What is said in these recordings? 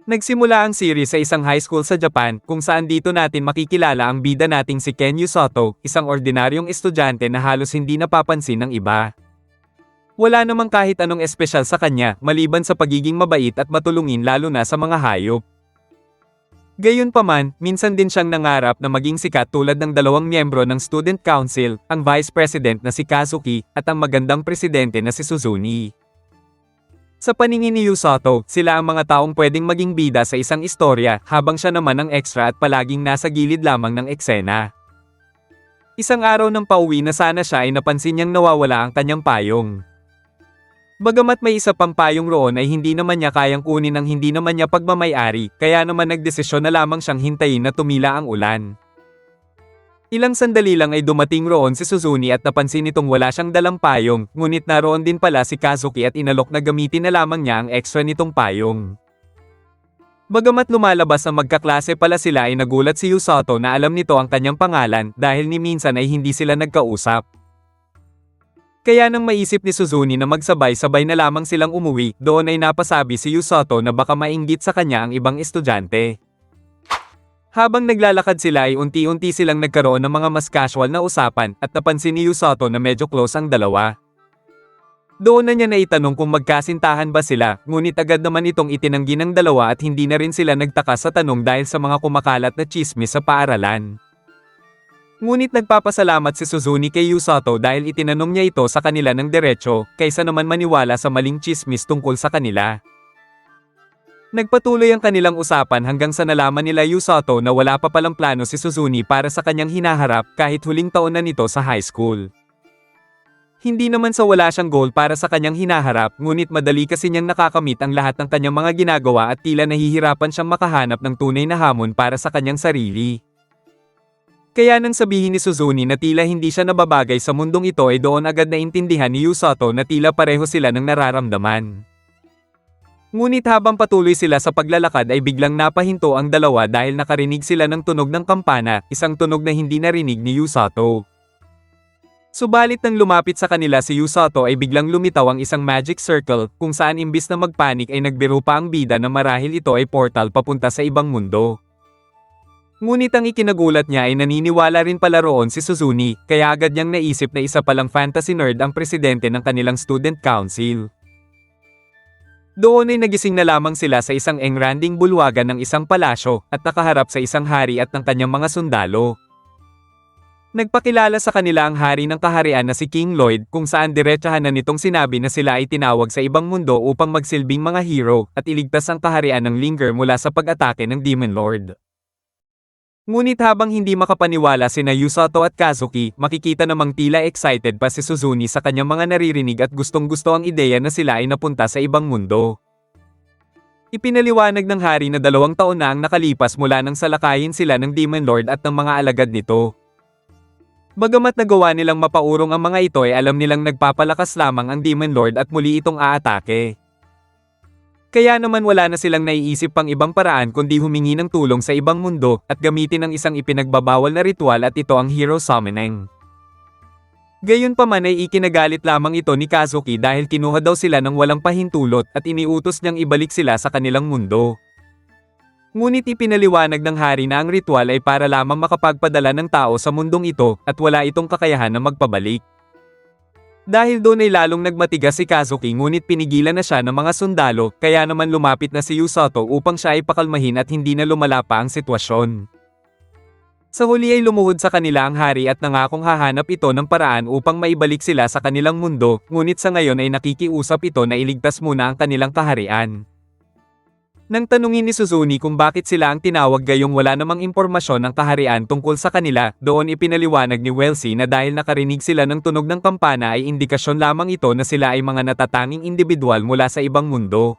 Nagsimula ang series sa isang high school sa Japan kung saan dito natin makikilala ang bida nating si Ken Yusato, isang ordinaryong estudyante na halos hindi napapansin ng iba. Wala namang kahit anong espesyal sa kanya maliban sa pagiging mabait at matulungin lalo na sa mga hayop. Gayunpaman, minsan din siyang nangarap na maging sikat tulad ng dalawang miyembro ng student council, ang vice president na si Kazuki at ang magandang presidente na si Suzune. Sa paningin ni Yusato, sila ang mga taong pwedeng maging bida sa isang istorya, habang siya naman ang extra at palaging nasa gilid lamang ng eksena. Isang araw nang pauwi na sana siya ay napansin niyang nawawala ang kanyang payong. Bagamat may isa pang payong roon ay hindi naman niya kayang kunin ang hindi naman niya pagmamay-ari, kaya naman nagdesisyon na lamang siyang hintayin na tumila ang ulan. Ilang sandali lang ay dumating roon si Suzune at napansin nitong wala siyang dalang payong, ngunit naroon din pala si Kazuki at inalok na gamitin na lamang niya ang extra nitong payong. Bagamat lumalabas na magkaklase pala sila ay nagulat si Yusato na alam nito ang kanyang pangalan dahil ni minsan ay hindi sila nagkausap. Kaya nang maisip ni Suzune na magsabay-sabay na lamang silang umuwi, doon ay napasabi si Yusato na baka mainggit sa kanya ang ibang estudyante. Habang naglalakad sila ay unti-unti silang nagkaroon ng mga mas casual na usapan at napansin ni Yusato na medyo close ang dalawa. Doon na niya naitanong kung magkasintahan ba sila, ngunit agad naman itong itinanggi ng dalawa at hindi na rin sila nagtaka sa tanong dahil sa mga kumakalat na tsismis sa paaralan. Ngunit nagpapasalamat si Suzune kay Yusato dahil itinanong niya ito sa kanila ng diretso, kaysa naman maniwala sa maling tsismis tungkol sa kanila. Nagpatuloy ang kanilang usapan hanggang sa nalaman nila Yusato na wala pa palang plano si Suzune para sa kanyang hinaharap kahit huling taon na nito sa high school. Hindi naman sa wala siyang goal para sa kanyang hinaharap, ngunit madali kasi niyang nakakamit ang lahat ng kanyang mga ginagawa at tila nahihirapan siyang makahanap ng tunay na hamon para sa kanyang sarili. Kaya nang sabihin ni Suzune na tila hindi siya nababagay sa mundong ito ay doon agad na intindihan ni Yusato na tila pareho sila ng nararamdaman. Ngunit habang patuloy sila sa paglalakad ay biglang napahinto ang dalawa dahil nakarinig sila ng tunog ng kampana, isang tunog na hindi narinig ni Yusato. Subalit nang lumapit sa kanila si Yusato ay biglang lumitaw ang isang magic circle, kung saan imbis na magpanik ay nagbiro pa ang bida na marahil ito ay portal papunta sa ibang mundo. Ngunit ang ikinagulat niya ay naniniwala rin pala roon si Suzune, kaya agad niyang naisip na isa palang fantasy nerd ang presidente ng kanilang student council. Doon ay nagising na lamang sila sa isang engranding bulwagan ng isang palasyo at nakaharap sa isang hari at ng kanyang mga sundalo. Nagpakilala sa kanila ang hari ng kaharian na si King Lloyd, kung saan diretsahan na nitong sinabi na sila ay tinawag sa ibang mundo upang magsilbing mga hero at iligtas ang kaharian ng Linger mula sa pag-atake ng Demon Lord. Ngunit habang hindi makapaniwala sina Yusato at Kazuki, makikita namang tila excited pa si Suzune sa kanyang mga naririnig at gustong-gusto ang ideya na sila ay napunta sa ibang mundo. Ipinaliwanag ng hari na 2 taon na ang nakalipas mula nang salakayin sila ng Demon Lord at ng mga alagad nito. Bagamat nagawa nilang mapaurong ang mga ito ay alam nilang nagpapalakas lamang ang Demon Lord at muli itong aatake. Kaya naman wala na silang naiisip pang ibang paraan kundi humingi ng tulong sa ibang mundo at gamitin ang isang ipinagbabawal na ritual at ito ang hero summoning. Gayunpaman ay ikinagalit lamang ito ni Kazuki dahil kinuha daw sila ng walang pahintulot at iniutos niyang ibalik sila sa kanilang mundo. Ngunit ipinaliwanag ng hari na ang ritual ay para lamang makapagpadala ng tao sa mundong ito at wala itong kakayahan na magpabalik. Dahil doon ay lalong nagmatigas si Kazuki ngunit pinigilan na siya ng mga sundalo, kaya naman lumapit na si Yusato upang siya ay pakalmahin at hindi na lumala pa ang sitwasyon. Sa huli ay lumuhod sa kanila ang hari at nangakong hahanap ito ng paraan upang maibalik sila sa kanilang mundo, ngunit sa ngayon ay nakikiusap ito na iligtas muna ang kanilang kaharian. Nang tanungin ni Suzune kung bakit sila ang tinawag gayong wala namang impormasyon ng kaharian tungkol sa kanila, doon ipinaliwanag ni Welsi na dahil nakarinig sila ng tunog ng kampana ay indikasyon lamang ito na sila ay mga natatanging individual mula sa ibang mundo.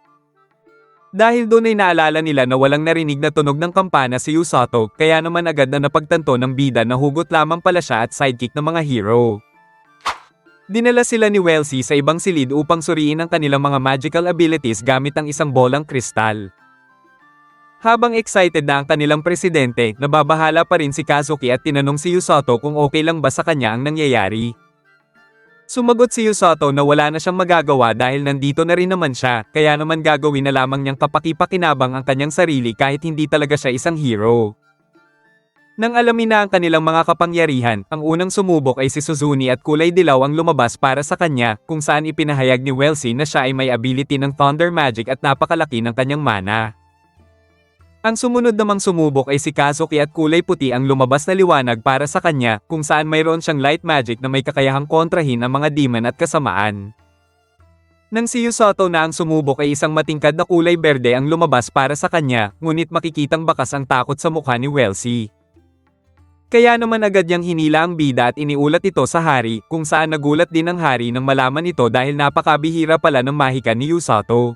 Dahil doon ay naalala nila na walang narinig na tunog ng kampana si Yusato, kaya naman agad na napagtanto ng bida na hugot lamang pala siya at sidekick ng mga hero. Dinala sila ni Welsi sa ibang silid upang suriin ang kanilang mga magical abilities gamit ang isang bolang kristal. Habang excited na ang kanilang presidente, nababahala pa rin si Kazuki at tinanong si Yusato kung okay lang ba sa kanya ang nangyayari. Sumagot si Yusato na wala na siyang magagawa dahil nandito na rin naman siya, kaya naman gagawin na lamang niyang kapaki-pakinabang ang kanyang sarili kahit hindi talaga siya isang hero. Nang alamin na ang kanilang mga kapangyarihan, ang unang sumubok ay si Suzune at kulay dilaw ang lumabas para sa kanya, kung saan ipinahayag ni Welsi na siya ay may ability ng Thunder Magic at napakalaki ng kanyang mana. Ang sumunod namang sumubok ay si Kazuki at kulay puti ang lumabas na liwanag para sa kanya, kung saan mayroon siyang light magic na may kakayahang kontrahin ang mga demon at kasamaan. Nang si Yusato na ang sumubok ay isang matingkad na kulay berde ang lumabas para sa kanya, ngunit makikitang bakas ang takot sa mukha ni Welsi. Kaya naman agad niyang hinila ang bida at iniulat ito sa hari, kung saan nagulat din ang hari nang malaman ito dahil napakabihira pala ng mahika ni Yusato.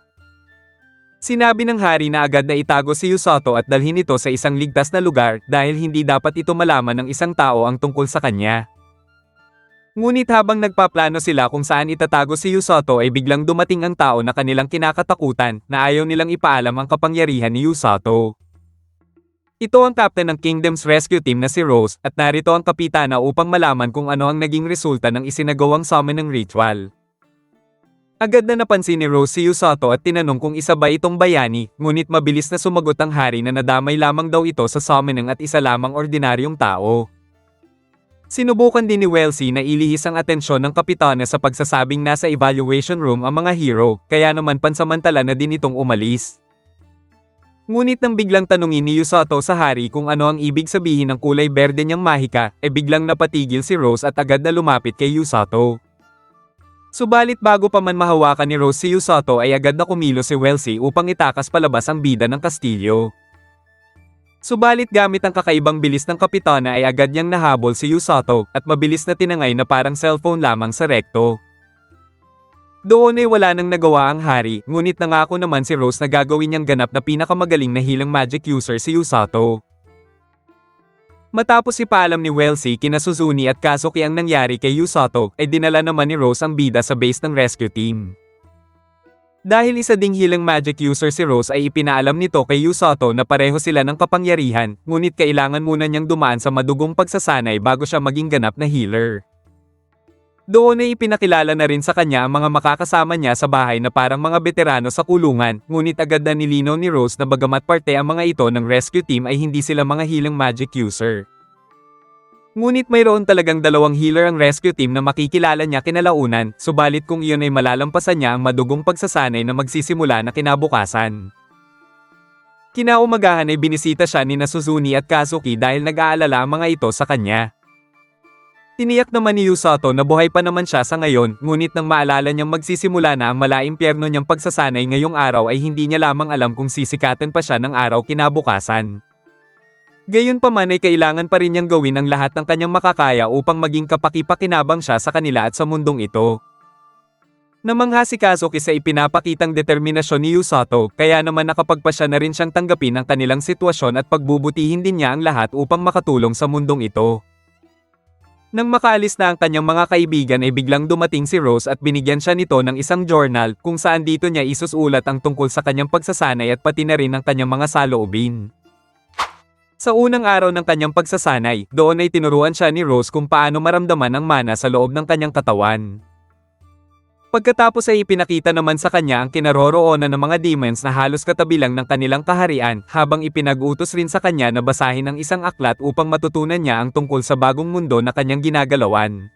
Sinabi ng hari na agad na itago si Yusato at dalhin ito sa isang ligtas na lugar dahil hindi dapat ito malaman ng isang tao ang tungkol sa kanya. Ngunit habang nagpaplano sila kung saan itatago si Yusato ay biglang dumating ang tao na kanilang kinakatakutan na ayaw nilang ipaalam ang kapangyarihan ni Yusato. Ito ang captain ng Kingdom's Rescue Team na si Rose at narito ang kapitana upang malaman kung ano ang naging resulta ng isinagawang summon ng ritual. Agad na napansin ni Rose si Yusato at tinanong kung isa ba itong bayani, ngunit mabilis na sumagot ang hari na nadamay lamang daw ito sa summoning at isa lamang ordinaryong tao. Sinubukan din ni Welsi na ilihis ang atensyon ng kapitana sa pagsasabing nasa evaluation room ang mga hero, kaya naman pansamantala na din itong umalis. Ngunit nang biglang tanungin ni Yusato sa hari kung ano ang ibig sabihin ng kulay berde niyang mahika, biglang napatigil si Rose at agad na lumapit kay Yusato. Subalit bago pa man mahawakan ni Rose si Yusato ay agad na kumilos si Welsi upang itakas palabas ang bida ng kastilyo. Subalit gamit ang kakaibang bilis ng kapitana ay agad niyang nahabol si Yusato at mabilis na tinangay na parang cellphone lamang sa rekto. Doon ay wala nang nagawa ang hari, ngunit nangako naman si Rose na gagawin niyang ganap na pinakamagaling na healing magic user si Yusato. Matapos ipaalam ni Welsi kina Suzune at Kazuki ang nangyari kay Yusato, ay dinala naman ni Rose ang bida sa base ng rescue team. Dahil isa ding healing magic user si Rose ay ipinaalam nito kay Yusato na pareho sila ng kapangyarihan, ngunit kailangan muna niyang dumaan sa madugong pagsasanay bago siya maging ganap na healer. Doon ay ipinakilala na rin sa kanya ang mga makakasama niya sa bahay na parang mga veterano sa kulungan, ngunit agad na nilinaw ni Rose na bagamat parte ang mga ito ng rescue team ay hindi sila mga healing magic user. Ngunit mayroon talagang dalawang healer ang rescue team na makikilala niya kinalaunan, subalit kung iyon ay malalampasan niya ang madugong pagsasanay na magsisimula na kinabukasan. Kinaumagahan ay binisita siya ni Suzune at Kazuki dahil nag-aalala ang mga ito sa kanya. Tiniyak naman ni Yusato na buhay pa naman siya sa ngayon, ngunit nang maalala niyang magsisimula na ang malaimpyerno niyang pagsasanay ngayong araw ay hindi niya lamang alam kung sisikatan pa siya ng araw kinabukasan. Gayunpaman ay kailangan pa rin niyang gawin ang lahat ng kanyang makakaya upang maging kapaki-pakinabang siya sa kanila at sa mundong ito. Namangha si Kazuki sa ipinapakitang determinasyon ni Yusato, kaya naman nakapagpasya na rin siyang tanggapin ang kanilang sitwasyon at pagbubutihin din niya ang lahat upang makatulong sa mundong ito. Nang makaalis na ang kanyang mga kaibigan ay biglang dumating si Rose at binigyan siya nito ng isang journal kung saan dito niya isusulat ang tungkol sa kanyang pagsasanay at pati na rin ang kanyang mga saloobin. Sa unang araw ng kanyang pagsasanay, doon ay tinuruan siya ni Rose kung paano maramdaman ang mana sa loob ng kanyang katawan. Pagkatapos ay ipinakita naman sa kanya ang kinaroroonan ng mga demons na halos katabi lang ng kanilang kaharian, habang ipinag-utos rin sa kanya na basahin ang isang aklat upang matutunan niya ang tungkol sa bagong mundo na kanyang ginagalawan.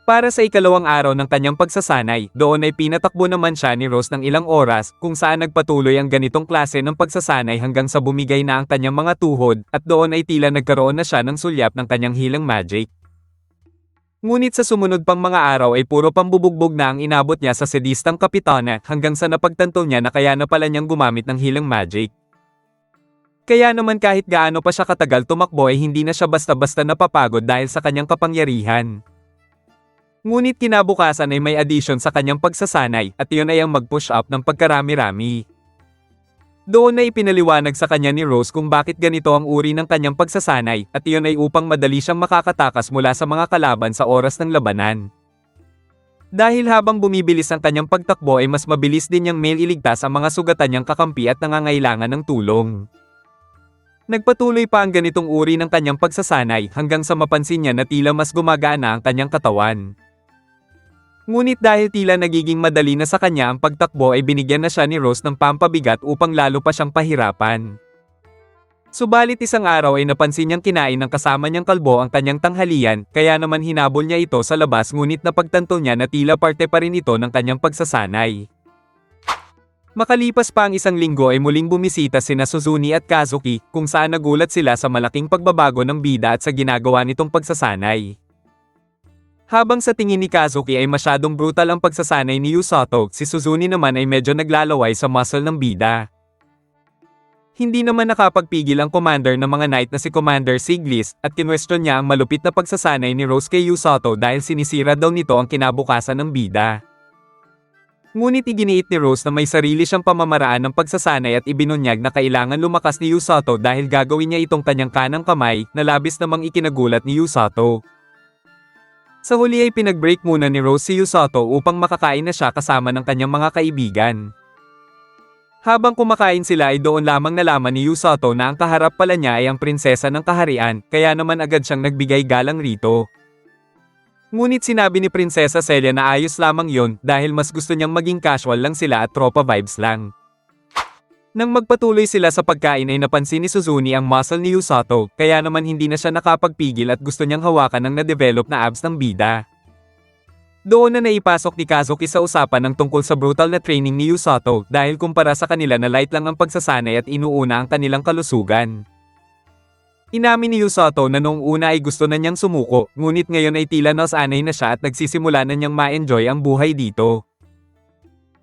Para sa ikalawang araw ng kanyang pagsasanay, doon ay pinatakbo naman siya ni Rose ng ilang oras, kung saan nagpatuloy ang ganitong klase ng pagsasanay hanggang sa bumigay na ang kanyang mga tuhod, at doon ay tila nagkaroon na siya ng sulyap ng kanyang healing magic. Ngunit sa sumunod pang mga araw ay puro pambubugbog na ang inabot niya sa sadistang kapitana hanggang sa napagtanto niya na kaya na pala niyang gumamit ng healing magic. Kaya naman kahit gaano pa siya katagal tumakbo ay hindi na siya basta-basta napapagod dahil sa kanyang kapangyarihan. Ngunit kinabukasan ay may addition sa kanyang pagsasanay at iyon ay ang mag-push up ng pagkarami-rami. Doon ay ipinaliwanag sa kanya ni Rose kung bakit ganito ang uri ng kanyang pagsasanay, at iyon ay upang madali siyang makakatakas mula sa mga kalaban sa oras ng labanan. Dahil habang bumibilis ang kanyang pagtakbo ay mas mabilis din niyang mailigtas ang mga sugatan niyang kakampi at nangangailangan ng tulong. Nagpatuloy pa ang ganitong uri ng kanyang pagsasanay hanggang sa mapansin niya na tila mas gumagana ang kanyang katawan. Ngunit dahil tila nagiging madali na sa kanya ang pagtakbo ay binigyan na siya ni Rose ng pampabigat upang lalo pa siyang pahirapan. Subalit isang araw ay napansin niyang kinain ng kasama niyang kalbo ang kanyang tanghalian, kaya naman hinabol niya ito sa labas ngunit napagtanto niya na tila parte pa rin ito ng kanyang pagsasanay. Makalipas pa ang isang linggo ay muling bumisita sina Suzune at Kazuki, kung saan nagulat sila sa malaking pagbabago ng bida at sa ginagawa nitong pagsasanay. Habang sa tingin ni Kazuki ay masyadong brutal ang pagsasanay ni Yusato, si Suzune naman ay medyo naglalaway sa muscle ng bida. Hindi naman nakapagpigil ang commander ng mga knight na si Commander Siglis, at kinwestiyon niya ang malupit na pagsasanay ni Rose kay Yusato dahil sinisira daw nito ang kinabukasan ng bida. Ngunit iginiit ni Rose na may sarili siyang pamamaraan ng pagsasanay at ibinunyag na kailangan lumakas ni Yusato dahil gagawin niya itong kanyang kanang kamay, na labis namang ikinagulat ni Yusato. Sa huli ay pinag-break muna ni Rose si Yusato upang makakain na siya kasama ng kanyang mga kaibigan. Habang kumakain sila ay doon lamang nalaman ni Yusato na ang kaharap pala niya ay ang prinsesa ng kaharian, kaya naman agad siyang nagbigay galang rito. Ngunit sinabi ni Prinsesa Celia na ayos lamang yon dahil mas gusto niyang maging casual lang sila at tropa vibes lang. Nang magpatuloy sila sa pagkain ay napansin ni Suzune ang muscle ni Yusato, kaya naman hindi na siya nakapagpigil at gusto niyang hawakan ang na-develop na abs ng bida. Doon na naipasok ni Kazuki sa usapan ng tungkol sa brutal na training ni Yusato dahil kumpara sa kanila na light lang ang pagsasanay at inuuna ang kanilang kalusugan. Inamin ni Yusato na noong una ay gusto na niyang sumuko, ngunit ngayon ay tila nasanay na siya at nagsisimula na niyang ma-enjoy ang buhay dito.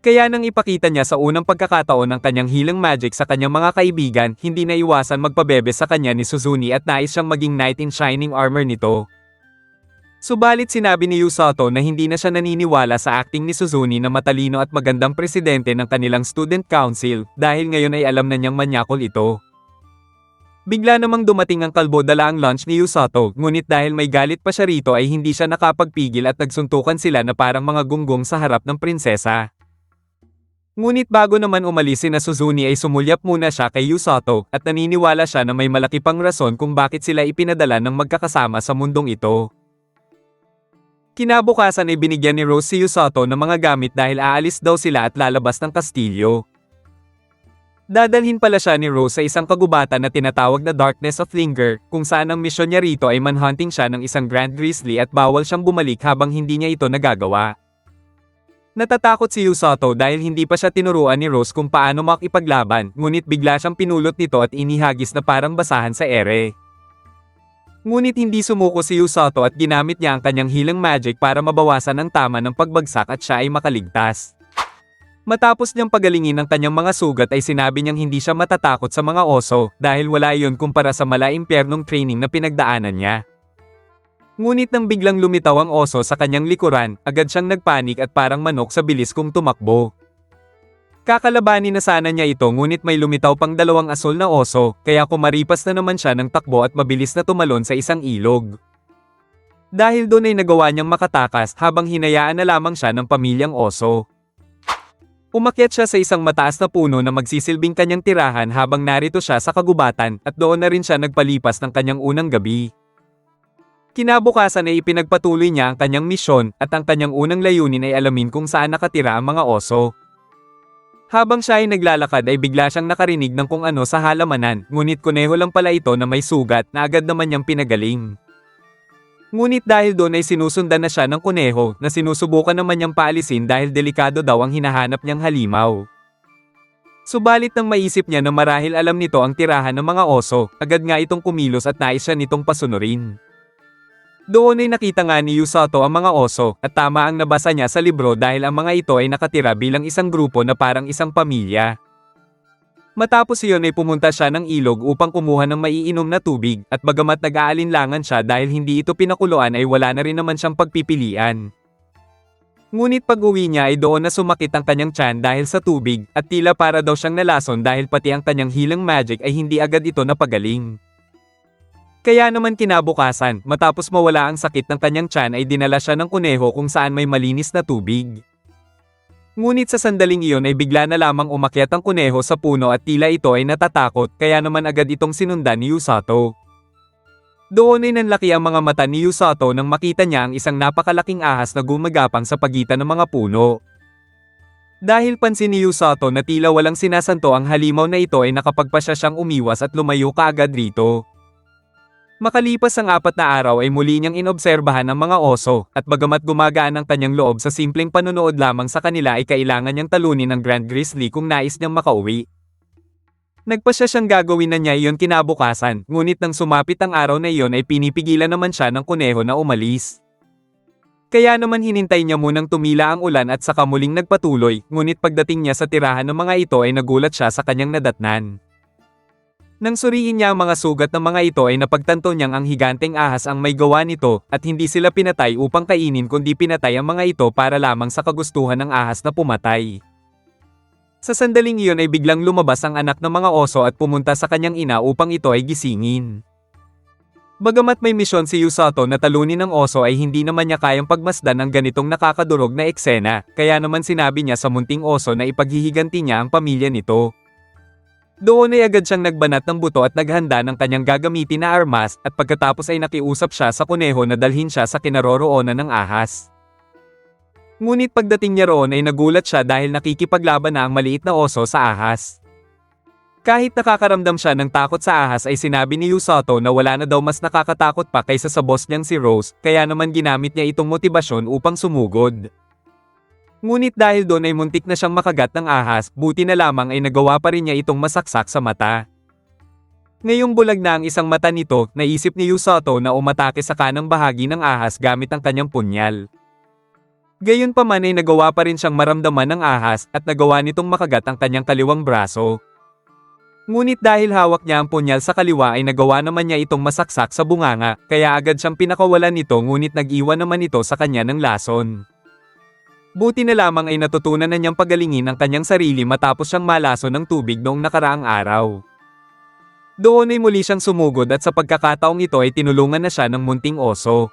Kaya nang ipakita niya sa unang pagkakataon ang kanyang healing magic sa kanyang mga kaibigan, hindi na iwasan magpabebe sa kanya ni Suzune at nais siyang maging knight in shining armor nito. Subalit sinabi ni Yusato na hindi na siya naniniwala sa acting ni Suzune na matalino at magandang presidente ng kanilang student council dahil ngayon ay alam na niyang manyakol ito. Bigla namang dumating ang kalbo dala ang lunch ni Yusato, ngunit dahil may galit pa siya rito ay hindi siya nakapagpigil at nagsuntukan sila na parang mga gunggong sa harap ng prinsesa. Ngunit bago naman umalis sina Suzune ay sumulyap muna siya kay Yusato at naniniwala siya na may malaki pang rason kung bakit sila ipinadala ng magkakasama sa mundong ito. Kinabukasan ay binigyan ni Rose si Yusato ng mga gamit dahil aalis daw sila at lalabas ng kastilyo. Dadalhin pala siya ni Rose sa isang kagubatan na tinatawag na Darkness of Linger, kung saan ang misyon niya rito ay manhunting siya ng isang Grand Grizzly at bawal siyang bumalik habang hindi niya ito nagagawa. Natatakot si Yusato dahil hindi pa siya tinuruan ni Rose kung paano makipaglaban, ngunit bigla siyang pinulot nito at inihagis na parang basahan sa ere. Ngunit hindi sumuko si Yusato at ginamit niya ang kanyang healing magic para mabawasan ang tama ng pagbagsak at siya ay makaligtas. Matapos niyang pagalingin ang kanyang mga sugat ay sinabi niyang hindi siya matatakot sa mga oso dahil wala iyon kumpara sa malaimpyernong training na pinagdaanan niya. Ngunit nang biglang lumitaw ang oso sa kanyang likuran, agad siyang nagpanik at parang manok sa bilis kung tumakbo. Kakalabanin na sana niya ito ngunit may lumitaw pang dalawang asul na oso, kaya kumaripas na naman siya ng takbo at mabilis na tumalon sa isang ilog. Dahil doon ay nagawa niyang makatakas habang hinayaan na lamang siya ng pamilyang oso. Umakyat siya sa isang mataas na puno na magsisilbing kanyang tirahan habang narito siya sa kagubatan at doon na rin siya nagpalipas ng kanyang unang gabi. Kinabukasan ay ipinagpatuloy niya ang kanyang misyon at ang kanyang unang layunin ay alamin kung saan nakatira ang mga oso. Habang siya ay naglalakad ay bigla siyang nakarinig ng kung ano sa halamanan, ngunit kuneho lang pala ito na may sugat na agad naman niyang pinagaling. Ngunit dahil doon ay sinusundan na siya ng kuneho na sinusubukan naman niyang paalisin dahil delikado daw ang hinahanap niyang halimaw. Subalit nang maisip niya na marahil alam nito ang tirahan ng mga oso, agad nga itong kumilos at nais siya nitong pasunurin. Doon ay nakita nga ni Yusato ang mga oso at tama ang nabasa niya sa libro dahil ang mga ito ay nakatira bilang isang grupo na parang isang pamilya. Matapos iyon ay pumunta siya ng ilog upang kumuha ng maiinom na tubig at bagamat nag-aalinlangan siya dahil hindi ito pinakuluan ay wala na rin naman siyang pagpipilian. Ngunit pag-uwi niya ay doon na sumakit ang kanyang tiyan dahil sa tubig at tila para daw siyang nalason dahil pati ang kanyang healing magic ay hindi agad ito napagaling. Kaya naman kinabukasan, matapos mawala ang sakit ng kanyang tiyan ay dinala siya ng kuneho kung saan may malinis na tubig. Ngunit sa sandaling iyon ay bigla na lamang umakyat ang kuneho sa puno at tila ito ay natatakot kaya naman agad itong sinundan ni Yusato. Doon ay nanlaki ang mga mata ni Yusato nang makita niya ang isang napakalaking ahas na gumagapang sa pagitan ng mga puno. Dahil pansin ni Yusato na tila walang sinasanto ang halimaw na ito ay nakapagpasya siyang umiwas at lumayo kaagad rito. Makalipas ang 4 na araw ay muli niyang inobserbahan ang mga oso, at bagamat gumagaan ang kanyang loob sa simpleng panonood lamang sa kanila ay kailangan niyang talunin ang Grand Grizzly kung nais niyang makauwi. Nagpasya siyang gagawin na niya iyon kinabukasan, ngunit nang sumapit ang araw na iyon ay pinipigilan naman siya ng kuneho na umalis. Kaya naman hinintay niya munang tumila ang ulan at saka muling nagpatuloy, ngunit pagdating niya sa tirahan ng mga ito ay nagulat siya sa kanyang nadatnan. Nang suriin niya ang mga sugat ng mga ito ay napagtanto niyang ang higanteng ahas ang may gawa nito at hindi sila pinatay upang kainin kundi pinatay ang mga ito para lamang sa kagustuhan ng ahas na pumatay. Sa sandaling iyon ay biglang lumabas ang anak ng mga oso at pumunta sa kanyang ina upang ito ay gisingin. Bagamat may misyon si Yusato na talunin ng oso ay hindi naman niya kayang pagmasdan ang ganitong nakakadurog na eksena, kaya naman sinabi niya sa munting oso na ipaghihiganti niya ang pamilya nito. Doon ay agad siyang nagbanat ng buto at naghanda ng kanyang gagamitin na armas at pagkatapos ay nakiusap siya sa kuneho na dalhin siya sa kinaroroonan ng ahas. Ngunit pagdating niya roon ay nagulat siya dahil nakikipaglaban na ang maliit na oso sa ahas. Kahit nakakaramdam siya ng takot sa ahas ay sinabi ni Yusato na wala na daw mas nakakatakot pa kaysa sa boss niyang si Rose, kaya naman ginamit niya itong motibasyon upang sumugod. Ngunit dahil doon ay muntik na siyang makagat ng ahas, buti na lamang ay nagawa pa rin niya itong masaksak sa mata. Ngayong bulag na ang isang mata nito, naisip ni Yusato na umatake sa kanang bahagi ng ahas gamit ang kanyang punyal. Gayunpaman ay nagawa pa rin siyang maramdaman ng ahas at nagawa nitong makagat ang kanyang kaliwang braso. Ngunit dahil hawak niya ang punyal sa kaliwa ay nagawa naman niya itong masaksak sa bunganga, kaya agad siyang pinakawalan nito ngunit nag-iwan naman ito sa kanya ng lason. Buti na lamang ay natutunan na niyang pagalingin ang kanyang sarili matapos siyang malaso ng tubig noong nakaraang araw. Doon ay muli siyang sumugod at sa pagkakataong ito ay tinulungan na siya ng munting oso.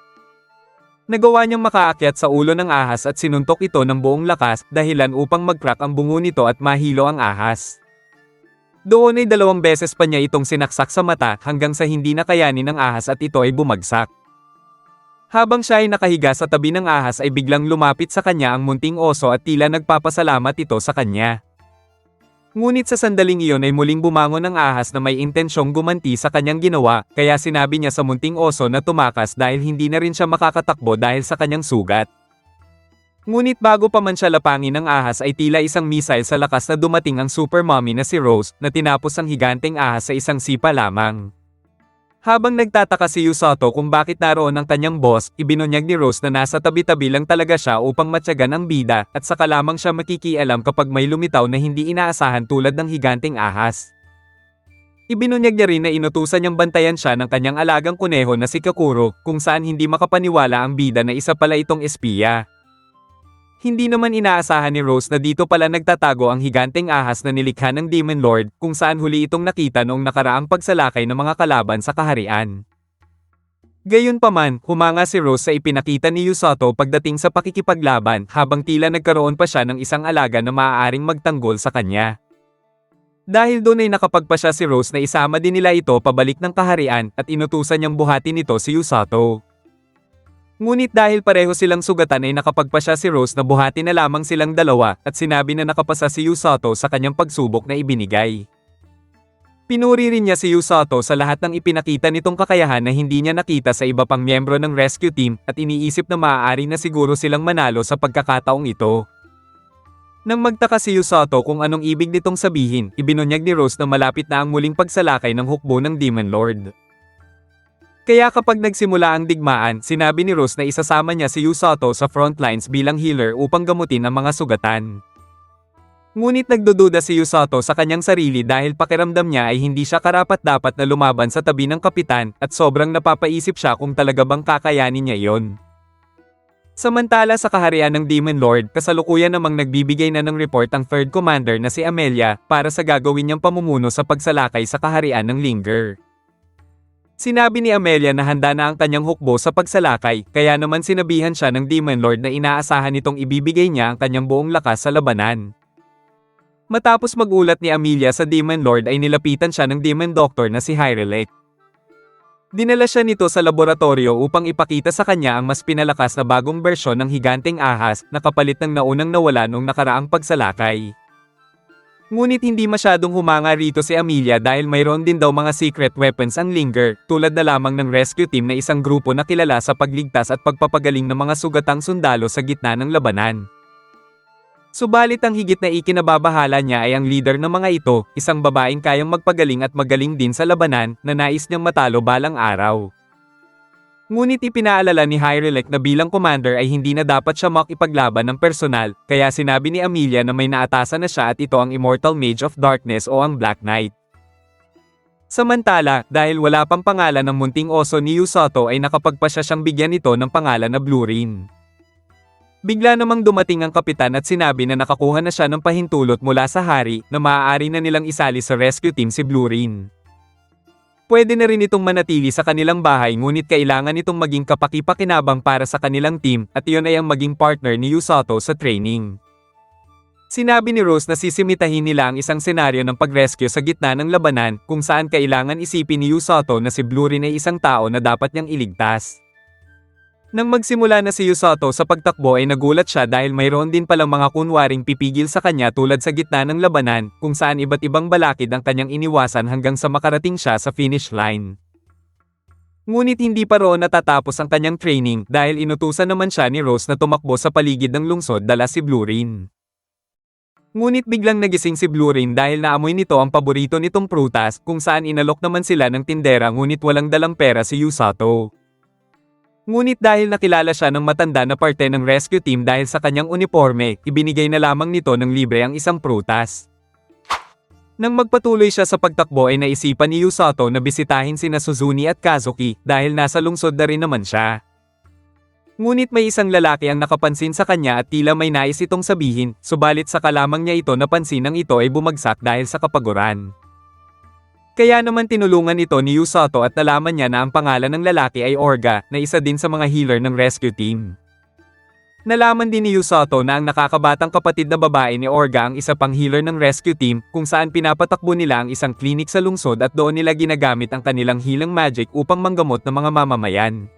Nagawa niyang makaakyat sa ulo ng ahas at sinuntok ito ng buong lakas, dahilan upang mag-crack ang bungo nito at mahilo ang ahas. Doon ay 2 beses pa niya itong sinaksak sa mata hanggang sa hindi na kayanin ng ahas at ito ay bumagsak. Habang siya ay nakahiga sa tabi ng ahas ay biglang lumapit sa kanya ang munting oso at tila nagpapasalamat ito sa kanya. Ngunit sa sandaling iyon ay muling bumangon ang ahas na may intensyong gumanti sa kanyang ginawa, kaya sinabi niya sa munting oso na tumakas dahil hindi na rin siya makakatakbo dahil sa kanyang sugat. Ngunit bago pa man siya lapangin ng ahas ay tila isang missile sa lakas na dumating ang super mommy na si Rose na tinapos ang higanteng ahas sa isang sipa lamang. Habang nagtataka si Yusato kung bakit naroon ang kanyang boss, ibinunyag ni Rose na nasa tabi-tabi lang talaga siya upang matyagan ang bida at saka lamang siya makikialam kapag may lumitaw na hindi inaasahan tulad ng higanteng ahas. Ibinunyag niya rin na inutusan niyang bantayan siya ng kanyang alagang kuneho na si Kakuro, kung saan hindi makapaniwala ang bida na isa pala itong espiya. Hindi naman inaasahan ni Rose na dito pala nagtatago ang higanteng ahas na nilikha ng Demon Lord, kung saan huli itong nakita noong nakaraang pagsalakay ng mga kalaban sa kaharian. Gayunpaman, humanga si Rose sa ipinakita ni Yusato pagdating sa pakikipaglaban habang tila nagkaroon pa siya ng isang alaga na maaaring magtanggol sa kanya. Dahil doon ay nakapagpasya si Rose na isama din nila ito pabalik ng kaharian at inutusan niyang buhatin nito si Yusato. Ngunit dahil pareho silang sugatan ay nakapagpasya si Rose na buhatin na lamang silang dalawa at sinabi na nakapasa si Yusato sa kanyang pagsubok na ibinigay. Pinuri rin niya si Yusato sa lahat ng ipinakita nitong kakayahan na hindi niya nakita sa iba pang miyembro ng rescue team at iniisip na maaari na siguro silang manalo sa pagkakataong ito. Nang magtaka si Yusato kung anong ibig nitong sabihin, ibinunyag ni Rose na malapit na ang muling pagsalakay ng hukbo ng Demon Lord. Kaya kapag nagsimula ang digmaan, sinabi ni Rose na isasama niya si Yusato sa frontlines bilang healer upang gamutin ang mga sugatan. Ngunit nagdududa si Yusato sa kanyang sarili dahil pakiramdam niya ay hindi siya karapat-dapat na lumaban sa tabi ng kapitan at sobrang napapaisip siya kung talaga bang kakayanin niya iyon. Samantala sa kaharian ng Demon Lord, kasalukuyan namang nagbibigay na ng report ang third commander na si Amelia para sa gagawin niyang pamumuno sa pagsalakay sa kaharian ng Linger. Sinabi ni Amelia na handa na ang kanyang hukbo sa pagsalakay, kaya naman sinabihan siya ng Demon Lord na inaasahan nitong ibibigay niya ang kanyang buong lakas sa labanan. Matapos magulat ni Amelia sa Demon Lord ay nilapitan siya ng Demon Doctor na si Hyrelek. Dinala siya nito sa laboratorio upang ipakita sa kanya ang mas pinalakas na bagong bersyon ng higanteng ahas na kapalit ng naunang nawala noong nakaraang pagsalakay. Ngunit hindi masyadong humanga rito si Amelia dahil mayroon din daw mga secret weapons ang Linger, tulad na lamang ng rescue team na isang grupo na kilala sa pagligtas at pagpapagaling ng mga sugatang sundalo sa gitna ng labanan. Subalit ang higit na ikinababahala niya ay ang leader ng mga ito, isang babaeng kayang magpagaling at magaling din sa labanan, na nais niyang matalo balang araw. Ngunit ipinaalala ni Hyrelek na bilang commander ay hindi na dapat siya makipaglaban ng personal, kaya sinabi ni Amelia na may naatasan na siya at ito ang Immortal Mage of Darkness o ang Black Knight. Samantala, dahil wala pang pangalan ng munting oso ni Yusato ay nakapagpasya siyang bigyan ito ng pangalan na Blue Rin. Bigla namang dumating ang kapitan at sinabi na nakakuha na siya ng pahintulot mula sa hari na maaari na nilang isali sa rescue team si Blue Rin. Pwede na rin itong manatili sa kanilang bahay ngunit kailangan itong maging kapaki-pakinabang para sa kanilang team at iyon ay ang maging partner ni Yusato sa training. Sinabi ni Rose na sisimitahin nila ang isang senaryo ng pag-rescue sa gitna ng labanan kung saan kailangan isipin ni Yusato na si Blue Rin ay isang tao na dapat niyang iligtas. Nang magsimula na si Yusato sa pagtakbo ay nagulat siya dahil mayroon din palang mga kunwaring pipigil sa kanya tulad sa gitna ng labanan kung saan iba't ibang balakid ang kanyang iniwasan hanggang sa makarating siya sa finish line. Ngunit hindi pa roon natatapos ang kanyang training dahil inutusan naman siya ni Rose na tumakbo sa paligid ng lungsod dala si Blue Rin. Ngunit biglang nagising si Blue Rin dahil naamoy nito ang paborito nitong prutas kung saan inalok naman sila ng tindera ngunit walang dalang pera si Yusato. Ngunit dahil nakilala siya ng matanda na parte ng rescue team dahil sa kanyang uniforme, ibinigay na lamang nito ng libre ang isang prutas. Nang magpatuloy siya sa pagtakbo ay naisipan ni Yusato na bisitahin sina Suzune at Kazuki dahil nasa lungsod na rin naman siya. Ngunit may isang lalaki ang nakapansin sa kanya at tila may nais itong sabihin, subalit sa kalamang niya ito napansin nang ito ay bumagsak dahil sa kapaguran. Kaya naman tinulungan ito ni Yusato at nalaman niya na ang pangalan ng lalaki ay Orga, na isa din sa mga healer ng rescue team. Nalaman din ni Yusato na ang nakakabatang kapatid na babae ni Orga ang isa pang healer ng rescue team, kung saan pinapatakbo nila ang isang klinik sa lungsod at doon nila ginagamit ang kanilang healing magic upang manggamot ng mga mamamayan.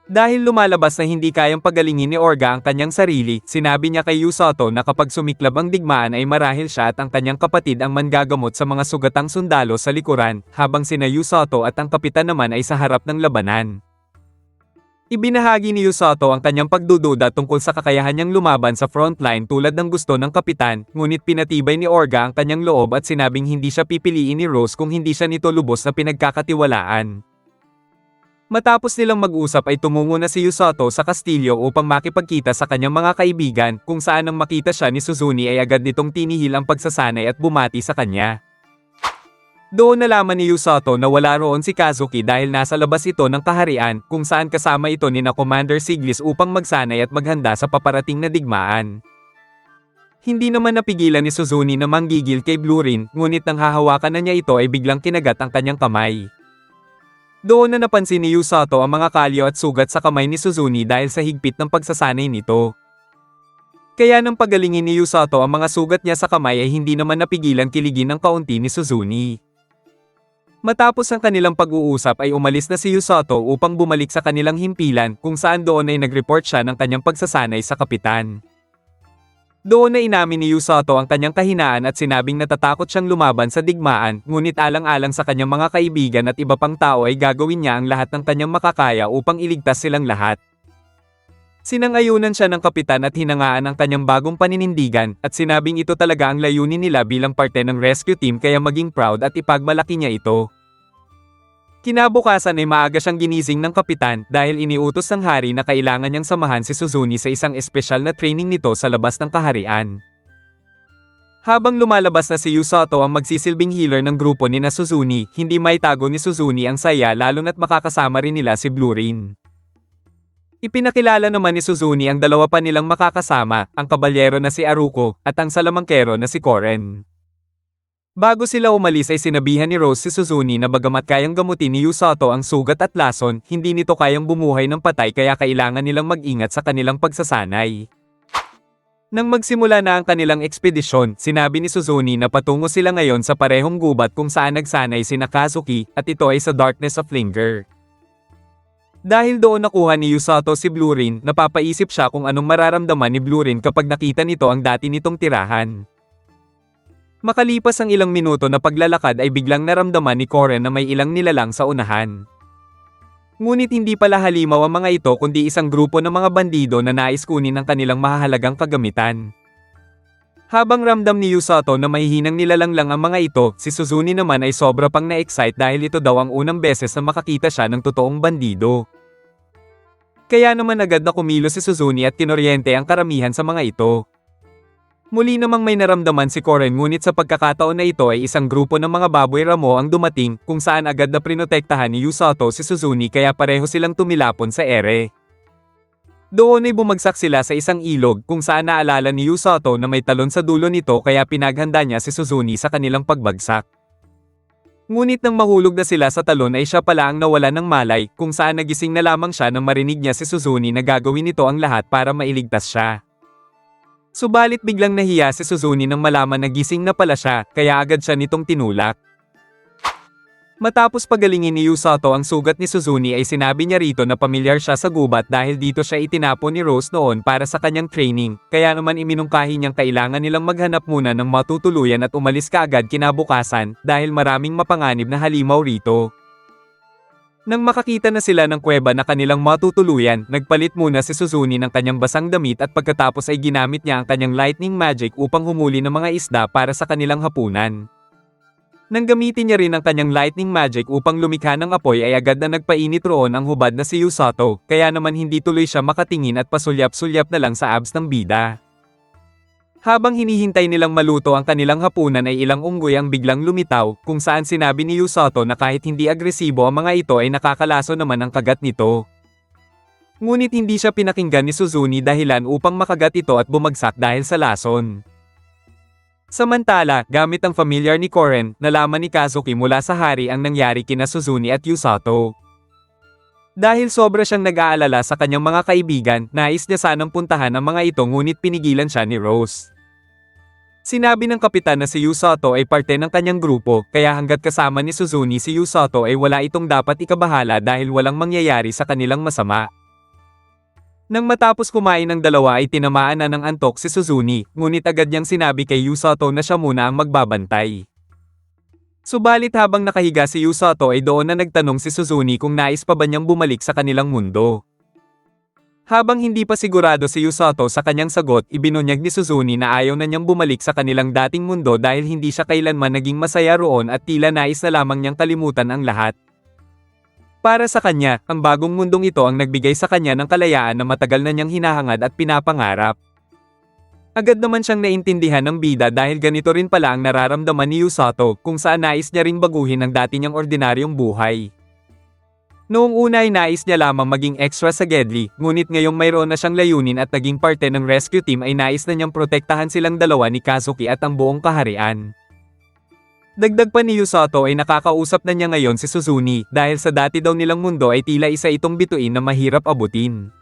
Dahil lumalabas na hindi kayang pagalingin ni Orga ang kanyang sarili, sinabi niya kay Yusato na kapag sumiklab ang digmaan ay marahil siya at ang kanyang kapatid ang manggagamot sa mga sugatang sundalo sa likuran, habang sina Yusato at ang kapitan naman ay sa harap ng labanan. Ibinahagi ni Yusato ang kanyang pagdududa tungkol sa kakayahan niyang lumaban sa frontline tulad ng gusto ng kapitan, ngunit pinatibay ni Orga ang kanyang loob at sinabing hindi siya pipiliin ni Rose kung hindi siya nito lubos na pinagkakatiwalaan. Matapos nilang mag-usap ay tumungo na si Yusato sa kastilyo upang makipagkita sa kanyang mga kaibigan, kung saan nang makita siya ni Suzune ay agad nitong tinihil ang pagsasanay at bumati sa kanya. Doon nalaman ni Yusato na wala roon si Kazuki dahil nasa labas ito ng kaharian, kung saan kasama ito ni na Commander Siglis upang magsanay at maghanda sa paparating na digmaan. Hindi naman napigilan ni Suzune na manggigil kay Blue Rin, ngunit nang hahawakan na niya ito ay biglang kinagat ang kanyang kamay. Doon na napansin ni Yusato ang mga kalyo at sugat sa kamay ni Suzune dahil sa higpit ng pagsasanay nito. Kaya nang pagalingin ni Yusato ang mga sugat niya sa kamay ay hindi naman napigilan kiligin ng kaunti ni Suzune. Matapos ang kanilang pag-uusap ay umalis na si Yusato upang bumalik sa kanilang himpilan, kung saan doon ay nag-report siya ng kanyang pagsasanay sa kapitan. Doon na inamin ni Yusato ang kanyang kahinaan at sinabing natatakot siyang lumaban sa digmaan, ngunit alang-alang sa kanyang mga kaibigan at iba pang tao ay gagawin niya ang lahat ng kanyang makakaya upang iligtas silang lahat. Sinangayunan siya ng kapitan at hinangaan ang kanyang bagong paninindigan, at sinabing ito talaga ang layunin nila bilang parte ng rescue team kaya maging proud at ipagmalaki niya ito. Kinabukasan ay maaga siyang ginising ng kapitan dahil iniutos ng hari na kailangan niyang samahan si Suzune sa isang espesyal na training nito sa labas ng kaharian. Habang lumalabas na si Yusato ang magsisilbing healer ng grupo ni na Suzune, hindi maitago ni Suzune ang saya lalo na't makakasama rin nila si Blue Rin. Ipinakilala naman ni Suzune ang dalawa pa nilang makakasama, ang kabalyero na si Aruko at ang salamangkero na si Koren. Bago sila umalis ay sinabihan ni Rose si Suzune na bagamat kayang gamutin ni Yusato ang sugat at lason, hindi nito kayang bumuhay ng patay kaya kailangan nilang mag-ingat sa kanilang pagsasanay. Nang magsimula na ang kanilang ekspedisyon, sinabi ni Suzune na patungo sila ngayon sa parehong gubat kung saan nagsanay sina Kazuki, at ito ay sa Darkness of Linger. Dahil doon nakuha ni Yusato si Blue Rin, napapaisip siya kung anong mararamdaman ni Blue Rin kapag nakita nito ang dati nitong tirahan. Makalipas ang ilang minuto na paglalakad ay biglang naramdaman ni Koren na may ilang nilalang sa unahan. Ngunit hindi pala halimaw ang mga ito kundi isang grupo ng mga bandido na nais kunin ang kanilang mahahalagang kagamitan. Habang ramdam ni Yusato na mahihinang nilalang lang ang mga ito, si Suzune naman ay sobra pang na-excite dahil ito daw ang unang beses na makakita siya ng totoong bandido. Kaya naman agad na kumilos si Suzune at kinoryente ang karamihan sa mga ito. Muli namang may naramdaman si Koren ngunit sa pagkakataon na ito ay isang grupo ng mga baboy ramo ang dumating kung saan agad na prinotektahan ni Yusato si Suzune kaya pareho silang tumilapon sa ere. Doon ay bumagsak sila sa isang ilog kung saan naalala ni Yusato na may talon sa dulo nito kaya pinaghanda niya si Suzune sa kanilang pagbagsak. Ngunit nang mahulog na sila sa talon ay siya pala ang nawala ng malay kung saan nagising na lamang siya nang marinig niya si Suzune na gagawin nito ang lahat para mailigtas siya. Subalit biglang nahiya si Suzune nang malaman na gising na pala siya, kaya agad siya nitong tinulak. Matapos pagalingin ni Yusato ang sugat ni Suzune ay sinabi niya rito na pamilyar siya sa gubat dahil dito siya itinapon ni Rose noon para sa kanyang training, kaya naman iminungkahi niyang kailangan nilang maghanap muna ng matutuluyan at umalis kaagad kinabukasan dahil maraming mapanganib na halimaw rito. Nang makakita na sila ng kuweba na kanilang matutuluyan, nagpalit muna si Suzune ng kanyang basang damit at pagkatapos ay ginamit niya ang kanyang lightning magic upang humuli ng mga isda para sa kanilang hapunan. Nang gamitin niya rin ang kanyang lightning magic upang lumikha ng apoy ay agad na nagpainit roon ang hubad na si Yusato, kaya naman hindi tuloy siya makatingin at pasulyap-sulyap na lang sa abs ng bida. Habang hinihintay nilang maluto ang kanilang hapunan ay ilang unggoy ang biglang lumitaw, kung saan sinabi ni Yusato na kahit hindi agresibo ang mga ito ay nakakalaso naman ang kagat nito. Ngunit hindi siya pinakinggan ni Suzune dahilan upang makagat ito at bumagsak dahil sa lason. Samantala, gamit ang familiar ni Koren, nalaman ni Kazuki mula sa hari ang nangyari kina Suzune at Yusato. Dahil sobra siyang nag-aalala sa kanyang mga kaibigan, nais niya sanang puntahan ang mga ito ngunit pinigilan siya ni Rose. Sinabi ng kapitan na si Yusato ay parte ng kanyang grupo, kaya hanggat kasama ni Suzune si Yusato ay wala itong dapat ikabahala dahil walang mangyayari sa kanilang masama. Nang matapos kumain ng dalawa ay tinamaan na ng antok si Suzune, ngunit agad niyang sinabi kay Yusato na siya muna ang magbabantay. Subalit habang nakahiga si Yusato ay doon na nagtanong si Suzune kung nais pa ba niyang bumalik sa kanilang mundo. Habang hindi pa sigurado si Yusato sa kanyang sagot, ibinunyag ni Suzune na ayaw na niyang bumalik sa kanilang dating mundo dahil hindi siya kailanman naging masaya roon at tila nais na lamang niyang kalimutan ang lahat. Para sa kanya, ang bagong mundong ito ang nagbigay sa kanya ng kalayaan na matagal na niyang hinahangad at pinapangarap. Agad naman siyang naintindihan ng bida dahil ganito rin pala ang nararamdaman ni Yusato kung saan nais niya ring baguhin ang dati niyang ordinaryong buhay. Noong una ay nais niya lamang maging extra sa Gedli, ngunit ngayong mayroon na siyang layunin at naging parte ng rescue team ay nais na niyang protektahan silang dalawa ni Kazuki at ang buong kaharian. Dagdag pa ni Yusato ay nakakausap na niya ngayon si Suzune dahil sa dati daw nilang mundo ay tila isa itong bituin na mahirap abutin.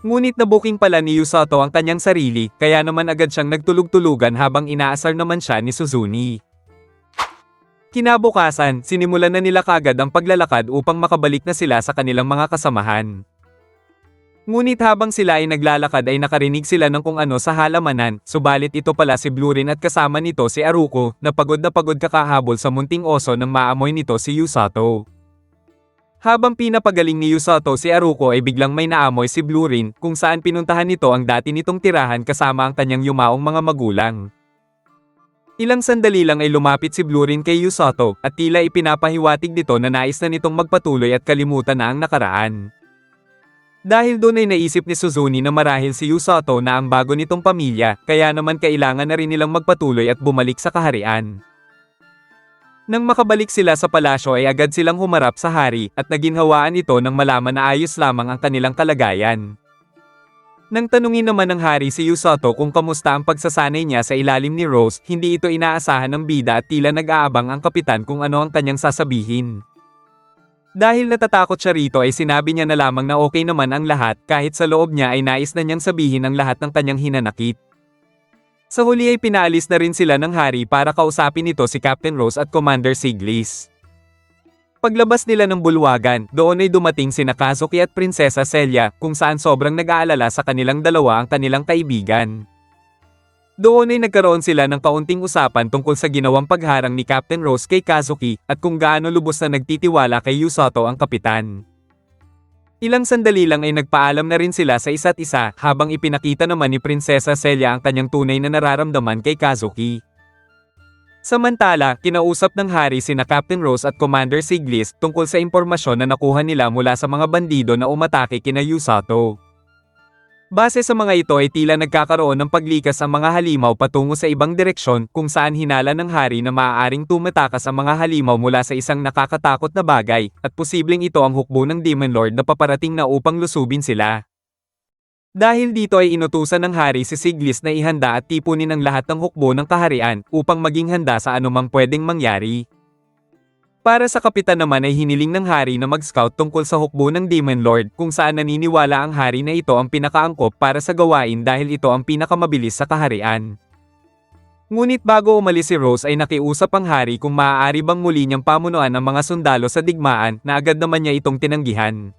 Ngunit nabuking pala ni Yusato ang kanyang sarili, kaya naman agad siyang nagtulog-tulugan habang inaasar naman siya ni Suzune. Kinabukasan, sinimulan na nila kagad ang paglalakad upang makabalik na sila sa kanilang mga kasamahan. Ngunit habang sila ay naglalakad ay nakarinig sila ng kung ano sa halamanan, subalit ito pala si Blue Rin at kasama nito si Aruko, na pagod kakahabol sa munting oso nang maamoy nito si Yusato. Habang pinapagaling ni Yusato si Aruko ay biglang may naamoy si Blue Rin, kung saan pinuntahan nito ang dati nitong tirahan kasama ang kanyang yumaong mga magulang. Ilang sandali lang ay lumapit si Blue Rin kay Yusato, at tila ipinapahiwatig nito na nais na nitong magpatuloy at kalimutan na ang nakaraan. Dahil doon ay naisip ni Suzune na marahil si Yusato na ang bago nitong pamilya, kaya naman kailangan na rin nilang magpatuloy at bumalik sa kaharian. Nang makabalik sila sa palasyo ay agad silang humarap sa hari, at naginhawaan ito nang malaman na ayos lamang ang kanilang kalagayan. Nang tanungin naman ng hari si Yusato kung kamusta ang pagsasanay niya sa ilalim ni Rose, hindi ito inaasahan ng bida at tila nag-aabang ang kapitan kung ano ang kanyang sasabihin. Dahil natatakot siya rito ay sinabi niya na lamang na okay naman ang lahat kahit sa loob niya ay nais na niyang sabihin ang lahat ng kanyang hinanakit. Sa huli ay pinaalis na rin sila ng hari para kausapin nito si Captain Rose at Commander Siglis. Paglabas nila ng bulwagan, doon ay dumating sina Kazuki at Prinsesa Celia kung saan sobrang nag-aalala sa kanilang dalawa ang kanilang kaibigan. Doon ay nagkaroon sila ng kaunting usapan tungkol sa ginawang pagharang ni Captain Rose kay Kazuki at kung gaano lubos na nagtitiwala kay Yusato ang kapitan. Ilang sandali lang ay nagpaalam na rin sila sa isa't isa habang ipinakita naman ni Prinsesa Celia ang kanyang tunay na nararamdaman kay Kazuki. Samantala, kinausap ng hari sina Captain Rose at Commander Siglis tungkol sa impormasyon na nakuha nila mula sa mga bandido na umatake kina Yusato. Base sa mga ito ay tila nagkakaroon ng paglikas ang mga halimaw patungo sa ibang direksyon kung saan hinala ng hari na maaaring tumatakas ang mga halimaw mula sa isang nakakatakot na bagay at posibleng ito ang hukbo ng Demon Lord na paparating na upang lusubin sila. Dahil dito ay inutusan ng hari si Siglis na ihanda at tipunin ang lahat ng hukbo ng kaharian upang maging handa sa anumang pwedeng mangyari. Para sa kapitan naman ay hiniling ng hari na mag-scout tungkol sa hukbo ng Demon Lord kung saan naniniwala ang hari na ito ang pinakaangkop para sa gawain dahil ito ang pinakamabilis sa kaharian. Ngunit bago umalis si Rose ay nakiusap ang hari kung maaari bang muli niyang pamunuan ang mga sundalo sa digmaan na agad naman niya itong tinanggihan.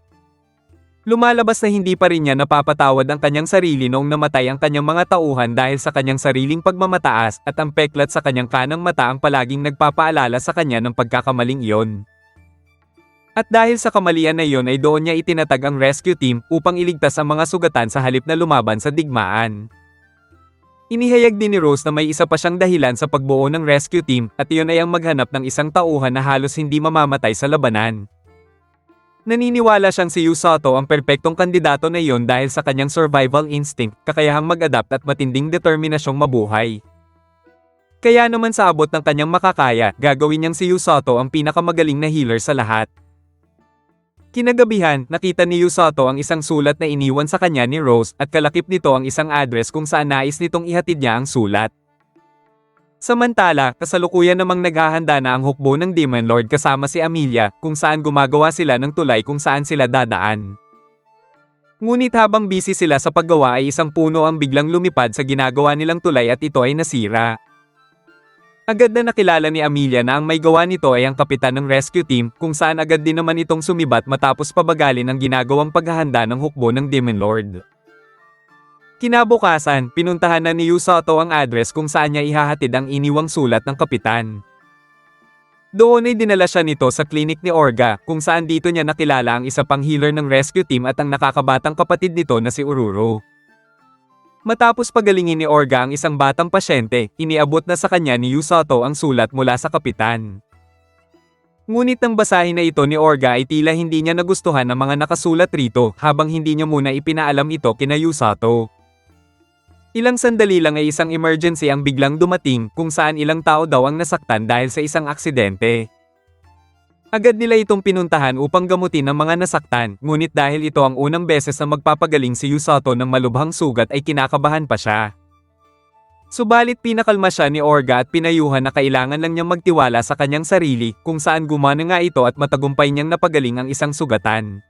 Lumalabas na hindi pa rin niya napapatawad ang kanyang sarili noong namatay ang kanyang mga tauhan dahil sa kanyang sariling pagmamataas at ang peklat sa kanyang kanang mata ang palaging nagpapaalala sa kanya ng pagkakamaling iyon. At dahil sa kamalian na iyon ay doon niya itinatag ang rescue team upang iligtas ang mga sugatan sa halip na lumaban sa digmaan. Inihayag din ni Rose na may isa pa siyang dahilan sa pagbuo ng rescue team at iyon ay ang maghanap ng isang tauhan na halos hindi mamamatay sa labanan. Naniniwala siyang si Yusato ang perpektong kandidato na iyon dahil sa kanyang survival instinct, kakayahang mag-adapt at matinding determinasyong mabuhay. Kaya naman sa abot ng kanyang makakaya, gagawin niyang si Yusato ang pinakamagaling na healer sa lahat. Kinagabihan, nakita ni Yusato ang isang sulat na iniwan sa kanya ni Rose at kalakip nito ang isang address kung saan nais nitong ihatid niya ang sulat. Samantala, kasalukuyan namang naghahanda na ang hukbo ng Demon Lord kasama si Amelia kung saan gumagawa sila ng tulay kung saan sila dadaan. Ngunit habang busy sila sa paggawa ay isang puno ang biglang lumipad sa ginagawa nilang tulay at ito ay nasira. Agad na nakilala ni Amelia na ang may gawa nito ay ang kapitan ng rescue team kung saan agad din naman itong sumibat matapos pabagalin ang ginagawang paghahanda ng hukbo ng Demon Lord. Kinabukasan, pinuntahan na ni Yusato ang address kung saan niya ihahatid ang iniwang sulat ng kapitan. Doon ay dinala siya nito sa klinik ni Orga kung saan dito niya nakilala ang isa pang healer ng rescue team at ang nakakabatang kapatid nito na si Ururo. Matapos pagalingin ni Orga ang isang batang pasyente, iniabot na sa kanya ni Yusato ang sulat mula sa kapitan. Ngunit nang basahin na ito ni Orga ay tila hindi niya nagustuhan ang mga nakasulat rito habang hindi niya muna ipinaalam ito kina Yusato. Ilang sandali lang ay isang emergency ang biglang dumating kung saan ilang tao daw ang nasaktan dahil sa isang aksidente. Agad nila itong pinuntahan upang gamutin ang mga nasaktan, ngunit dahil ito ang unang beses na magpapagaling si Yusato ng malubhang sugat ay kinakabahan pa siya. Subalit pinakalma siya ni Orga at pinayuhan na kailangan lang niyang magtiwala sa kanyang sarili kung saan gumana nga ito at matagumpay niyang napagaling ang isang sugatan.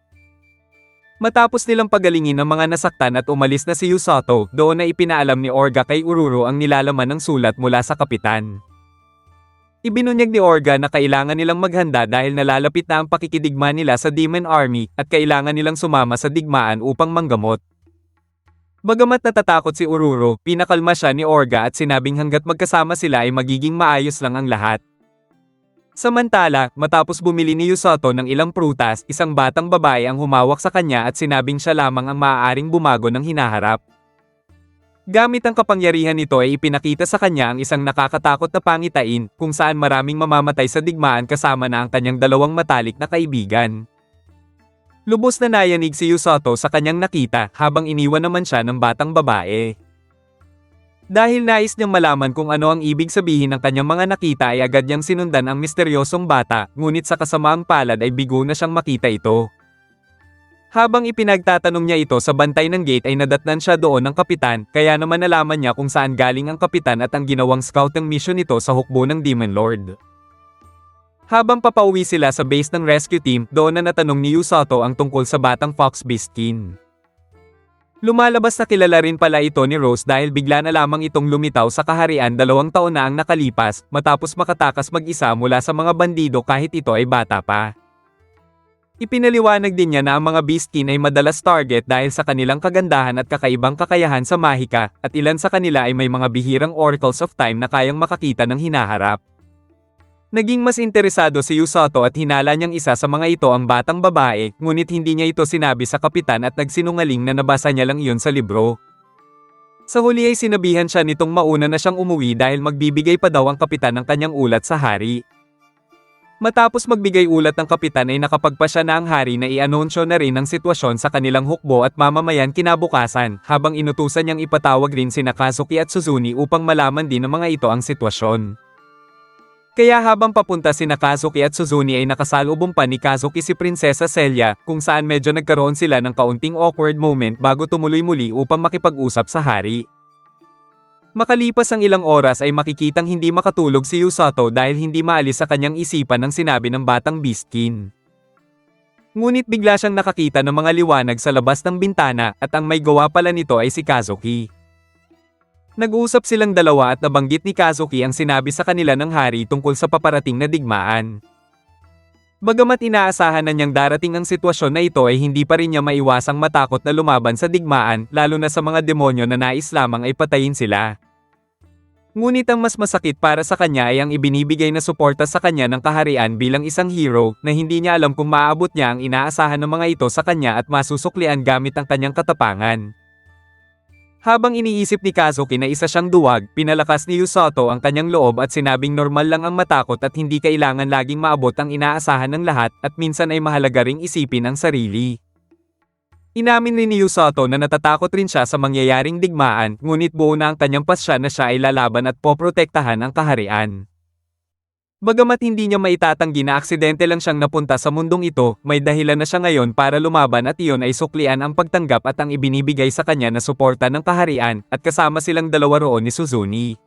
Matapos nilang pagalingin ang mga nasaktan at umalis na si Yusato, doon na ipinaalam ni Orga kay Ururo ang nilalaman ng sulat mula sa kapitan. Ibinunyag ni Orga na kailangan nilang maghanda dahil nalalapit na ang pakikidigma nila sa Demon Army at kailangan nilang sumama sa digmaan upang manggamot. Bagamat natatakot si Ururo, pinakalma siya ni Orga at sinabing hanggat magkasama sila ay magiging maayos lang ang lahat. Samantala, matapos bumili ni Yusato ng ilang prutas, isang batang babae ang humawak sa kanya at sinabing siya lamang ang maaaring bumago ng hinaharap. Gamit ang kapangyarihan nito ay ipinakita sa kanya ang isang nakakatakot na pangitain kung saan maraming mamamatay sa digmaan kasama na ang kanyang dalawang matalik na kaibigan. Lubos na nayanig si Yusato sa kanyang nakita habang iniwan naman siya ng batang babae. Dahil nais niyang malaman kung ano ang ibig sabihin ng kanyang mga nakita ay agad niyang sinundan ang misteryosong bata, ngunit sa kasamaang palad ay bigo na siyang makita ito. Habang ipinagtatanong niya ito sa bantay ng gate ay nadatnan siya doon ng kapitan, kaya naman nalaman niya kung saan galing ang kapitan at ang ginawang scouting mission nito sa hukbo ng Demon Lord. Habang papauwi sila sa base ng rescue team, doon na natanong ni Usoto ang tungkol sa batang Fox Beastkin. Lumalabas na kilala rin pala ito ni Rose dahil bigla na lamang itong lumitaw sa kaharian 2 taon na ang nakalipas, matapos makatakas mag-isa mula sa mga bandido kahit ito ay bata pa. Ipinaliwanag din niya na ang mga Beastkin ay madalas target dahil sa kanilang kagandahan at kakaibang kakayahan sa mahika, at ilan sa kanila ay may mga bihirang oracles of time na kayang makakita ng hinaharap. Naging mas interesado si Usoto at hinala niyang isa sa mga ito ang batang babae, ngunit hindi niya ito sinabi sa kapitan at nagsinungaling na nabasa niya lang iyon sa libro. Sa huli ay sinabihan siya nitong mauna na siyang umuwi dahil magbibigay pa daw ang kapitan ng kanyang ulat sa hari. Matapos magbigay ulat ng kapitan ay nakapagpasya na ang hari na i-anunsyo na rin ang sitwasyon sa kanilang hukbo at mamamayan kinabukasan, habang inutusan niyang ipatawag rin sina Kazuki at Suzune upang malaman din ng mga ito ang sitwasyon. Kaya habang papunta sina Kazuki at Suzune ay nakasalubong pa ni Kazuki si Prinsesa Celia, kung saan medyo nagkaroon sila ng kaunting awkward moment bago tumuloy muli upang makipag-usap sa hari. Makalipas ang ilang oras ay makikitang hindi makatulog si Usoto dahil hindi maalis sa kanyang isipan ang sinabi ng batang Beastkin. Ngunit bigla siyang nakakita ng mga liwanag sa labas ng bintana at ang may gawa pala nito ay si Kazuki. Nag-uusap silang dalawa at nabanggit ni Kazuki ang sinabi sa kanila ng hari tungkol sa paparating na digmaan. Bagamat inaasahan na niyang darating ang sitwasyon na ito ay hindi pa rin niya maiwasang matakot na lumaban sa digmaan, lalo na sa mga demonyo na nais lamang ay patayin sila. Ngunit ang mas masakit para sa kanya ay ang ibinibigay na suporta sa kanya ng kaharian bilang isang hero, na hindi niya alam kung maaabot niya ang inaasahan ng mga ito sa kanya at masusuklian gamit ang kanyang katapangan. Habang iniisip ni Kazuki na isa siyang duwag, pinalakas ni Usoto ang kanyang loob at sinabing normal lang ang matakot at hindi kailangan laging maabot ang inaasahan ng lahat, at minsan ay mahalaga ring isipin ang sarili. Inamin rin ni Usoto na natatakot rin siya sa mangyayaring digmaan, ngunit buo na ang kanyang pasya na siya ay lalaban at poprotektahan ang kaharian. Bagamat hindi niya maitatanggi na aksidente lang siyang napunta sa mundong ito, may dahilan na siya ngayon para lumaban, at iyon ay suklian ang pagtanggap at ang ibinibigay sa kanya na suporta ng kaharian, at kasama silang dalawa roon ni Suzune.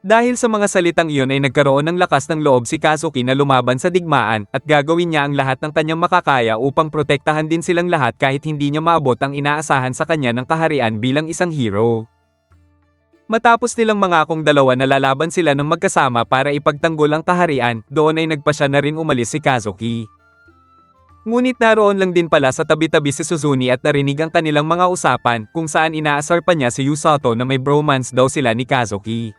Dahil sa mga salitang iyon ay nagkaroon ng lakas ng loob si Kazuki na lumaban sa digmaan, at gagawin niya ang lahat ng kanyang makakaya upang protektahan din silang lahat kahit hindi niya maabot ang inaasahan sa kanya ng kaharian bilang isang hero. Matapos nilang mangakong dalawa na lalaban sila ng magkasama para ipagtanggol ang kaharian, doon ay nagpasya na rin umalis si Kazuki. Ngunit naroon lang din pala sa tabi-tabi si Suzune at narinig ang kanilang mga usapan, kung saan inaasar pa niya si Usoto na may bromance daw sila ni Kazuki.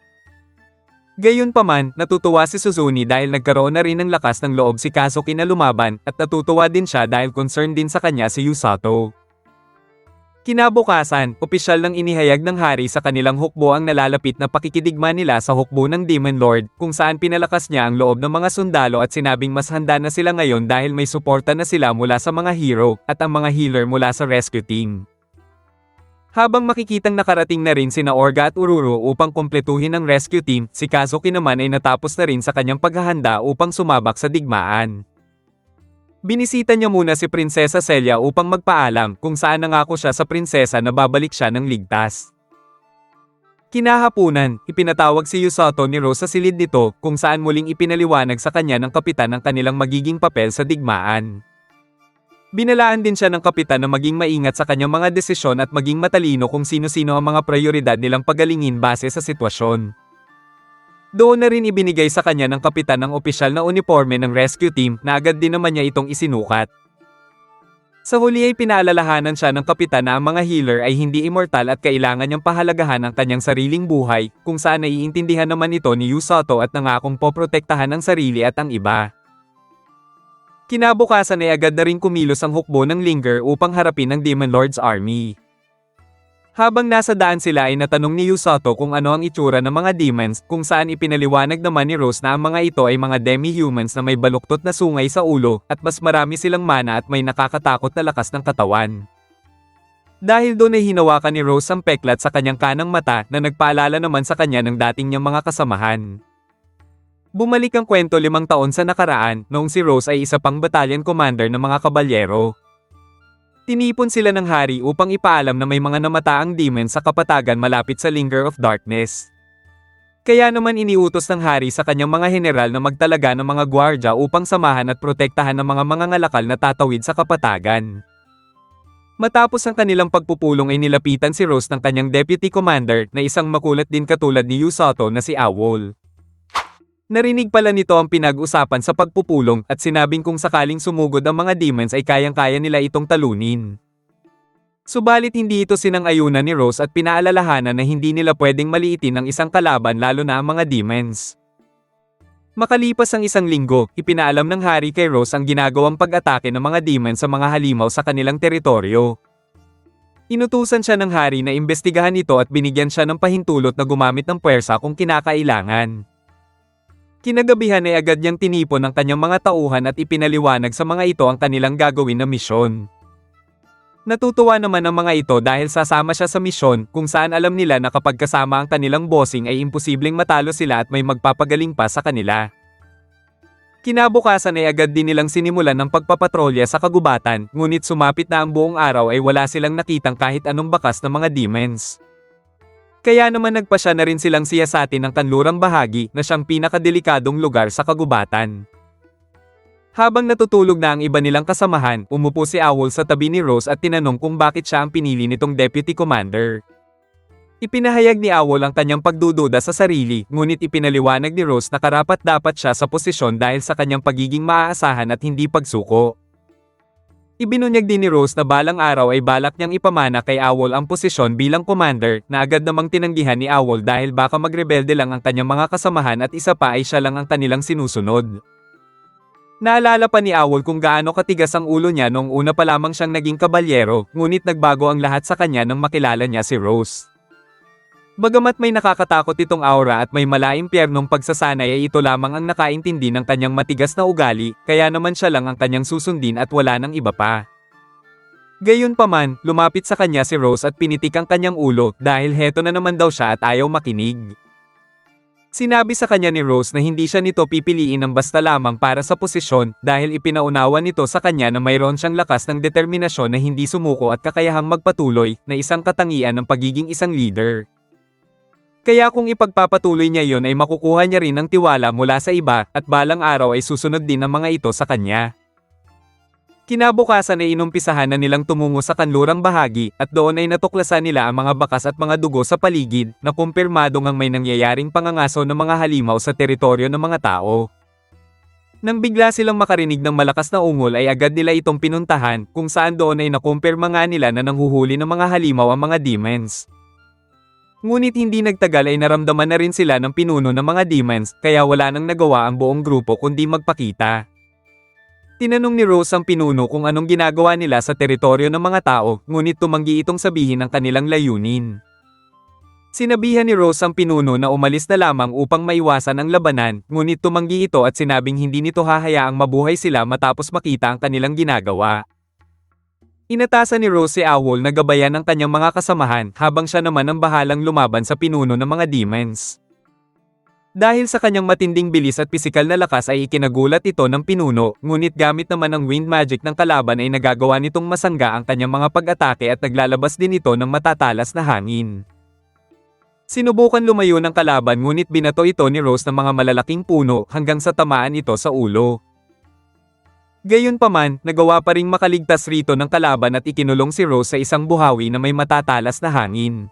Gayunpaman, natutuwa si Suzune dahil nagkaroon na rin ng lakas ng loob si Kazuki na lumaban, at natutuwa din siya dahil concerned din sa kanya si Usoto. Kinabukasan, opisyal nang inihayag ng hari sa kanilang hukbo ang nalalapit na pakikidigma nila sa hukbo ng Demon Lord, kung saan pinalakas niya ang loob ng mga sundalo at sinabing mas handa na sila ngayon dahil may suporta na sila mula sa mga hero, at ang mga healer mula sa rescue team. Habang makikitang nakarating na rin sina Orga at Ururu upang kumpletuhin ang rescue team, si Kazuki naman ay natapos na rin sa kanyang paghahanda upang sumabak sa digmaan. Binisita niya muna si Prinsesa Celia upang magpaalam, kung saan nangako siya sa prinsesa na babalik siya ng ligtas. Kinahapunan, ipinatawag si Usoto ni Rose sa silid nito, kung saan muling ipinaliwanag sa kanya ng kapitan ang kanilang magiging papel sa digmaan. Binalaan din siya ng kapitan na maging maingat sa kanyang mga desisyon at maging matalino kung sino-sino ang mga prioridad nilang pagalingin base sa sitwasyon. Doon na rin ibinigay sa kanya ng kapitan ang opisyal na uniforme ng rescue team, na agad din naman niya itong isinukat. Sa huli ay pinaalalahanan siya ng kapitan na ang mga healer ay hindi immortal at kailangan niyang pahalagahan ang kanyang sariling buhay, kung saan naiintindihan naman ito ni Usoto at nangakong poprotektahan ang sarili at ang iba. Kinabukasan ay agad na rin kumilos ang hukbo ng Linger upang harapin ang Demon Lord's army. Habang nasa daan sila ay natanong ni Usoto kung ano ang itsura ng mga demons, kung saan ipinaliwanag naman ni Rose na ang mga ito ay mga demi-humans na may baluktot na sungay sa ulo, at mas marami silang mana at may nakakatakot na lakas ng katawan. Dahil doon ay hinawakan ni Rose ang peklat sa kanyang kanang mata na nagpaalala naman sa kanya ng dating niyang mga kasamahan. Bumalik ang kwento 5 taon sa nakaraan, noong si Rose ay isa pang battalion commander ng mga kabalyero. Tinipon sila ng hari upang ipaalam na may mga namataang demons sa kapatagan malapit sa Linger of Darkness. Kaya naman iniutos ng hari sa kanyang mga heneral na magtalaga ng mga gwardya upang samahan at protektahan ng mga mangangalakal na tatawid sa kapatagan. Matapos ang kanilang pagpupulong ay nilapitan si Rose ng kanyang deputy commander na isang makulat din katulad ni Usoto na si Owl. Narinig pala nito ang pinag-usapan sa pagpupulong at sinabing kung sakaling sumugod ang mga demons ay kayang-kaya nila itong talunin. Subalit hindi ito sinang-ayunan ni Rose at pinaalalahanan na hindi nila pwedeng maliitin ang isang kalaban lalo na ang mga demons. Makalipas ang isang linggo, ipinaalam ng hari kay Rose ang ginagawang pag-atake ng mga demons sa mga halimaw sa kanilang teritoryo. Inutusan siya ng hari na imbestigahan ito at binigyan siya ng pahintulot na gumamit ng puwersa kung kinakailangan. Kinagabihan ay agad niyang tinipon ang kanyang mga tauhan at ipinaliwanag sa mga ito ang kanilang gagawin na misyon. Natutuwa naman ang mga ito dahil sasama siya sa misyon kung saan alam nila na kapag kasama ang kanilang bossing ay imposibleng matalo sila at may magpapagaling pa sa kanila. Kinabukasan ay agad din nilang sinimulan ng pagpapatrolya sa kagubatan, ngunit sumapit na ang buong araw ay wala silang nakitang kahit anong bakas ng mga demons. Kaya naman nagpasya na rin silang siyasatin ng kanlurang bahagi na siyang pinakadelikadong lugar sa kagubatan. Habang natutulog na ang iba nilang kasamahan, umupo si Owl sa tabi ni Rose at tinanong kung bakit siya ang pinili nitong deputy commander. Ipinahayag ni Owl ang kanyang pagdududa sa sarili, ngunit ipinaliwanag ni Rose na karapat-dapat siya sa posisyon dahil sa kanyang pagiging maaasahan at hindi pagsuko. Ibinunyag din ni Rose na balang araw ay balak niyang ipamana kay Owl ang posisyon bilang commander na agad namang tinanggihan ni Owl dahil baka magrebelde lang ang kanyang mga kasamahan at isa pa ay siya lang ang kanilang sinusunod. Naalala pa ni Owl kung gaano katigas ang ulo niya noong una pa lamang siyang naging kabalyero, ngunit nagbago ang lahat sa kanya nang makilala niya si Rose. Bagamat may nakakatakot itong aura at may malaimpyernong pagsasanay ay ito lamang ang nakaintindi ng kanyang matigas na ugali, kaya naman siya lang ang kanyang susundin at wala nang iba pa. Gayunpaman, lumapit sa kanya si Rose at pinitik ang kanyang ulo dahil heto na naman daw siya at ayaw makinig. Sinabi sa kanya ni Rose na hindi siya nito pipiliin ng basta lamang para sa posisyon dahil ipinaunawa nito sa kanya na mayroon siyang lakas ng determinasyon na hindi sumuko at kakayahang magpatuloy na isang katangian ng pagiging isang leader. Kaya kung ipagpapatuloy niya yon ay makukuha niya rin ng tiwala mula sa iba at balang araw ay susunod din ang mga ito sa kanya. Kinabukasan ay inumpisahan na nilang tumungo sa kanlurang bahagi at doon ay natuklasan nila ang mga bakas at mga dugo sa paligid na kumpirmado ngang may nangyayaring pangangaso ng mga halimaw sa teritoryo ng mga tao. Nang bigla silang makarinig ng malakas na ungol ay agad nila itong pinuntahan kung saan doon ay nakumpirma nga nila na nanghuhuli ng mga halimaw ang mga demons. Ngunit hindi nagtagal ay naramdaman na rin sila ng pinuno ng mga demons, kaya wala nang nagawa ang buong grupo kundi magpakita. Tinanong ni Rose ang pinuno kung anong ginagawa nila sa teritoryo ng mga tao, ngunit tumanggi itong sabihin ang kanilang layunin. Sinabihan ni Rose ang pinuno na umalis na lamang upang maiwasan ang labanan, ngunit tumanggi ito at sinabing hindi nito hahayaang mabuhay sila matapos makita ang kanilang ginagawa. Inatasan ni Rose si Owl na gabayan ng kanyang mga kasamahan habang siya naman ang bahalang lumaban sa pinuno ng mga demons. Dahil sa kanyang matinding bilis at pisikal na lakas ay ikinagulat ito ng pinuno, ngunit gamit naman ang wind magic ng kalaban ay nagagawa nitong masangga ang kanyang mga pag-atake at naglalabas din ito ng matatalas na hangin. Sinubukan lumayo ng kalaban ngunit binato ito ni Rose ng mga malalaking puno hanggang sa tamaan ito sa ulo. Gayunpaman, nagawa pa ring makaligtas rito ng kalaban at ikinulong si Rose sa isang buhawi na may matatalas na hangin.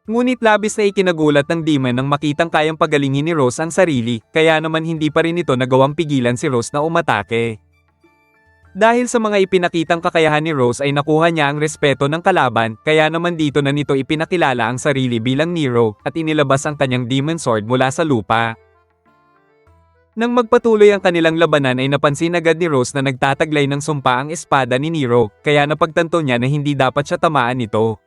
Ngunit labis na ikinagulat ng demon nang makitang kayang pagalingin ni Rose ang sarili, kaya naman hindi pa rin ito nagawang pigilan si Rose na umatake. Dahil sa mga ipinakitang kakayahan ni Rose ay nakuha niya ang respeto ng kalaban, kaya naman dito na nito ipinakilala ang sarili bilang Nero at inilabas ang kanyang demon sword mula sa lupa. Nang magpatuloy ang kanilang labanan ay napansin agad ni Rose na nagtataglay ng sumpa ang espada ni Nero, kaya napagtanto niya na hindi dapat siya tamaan nito.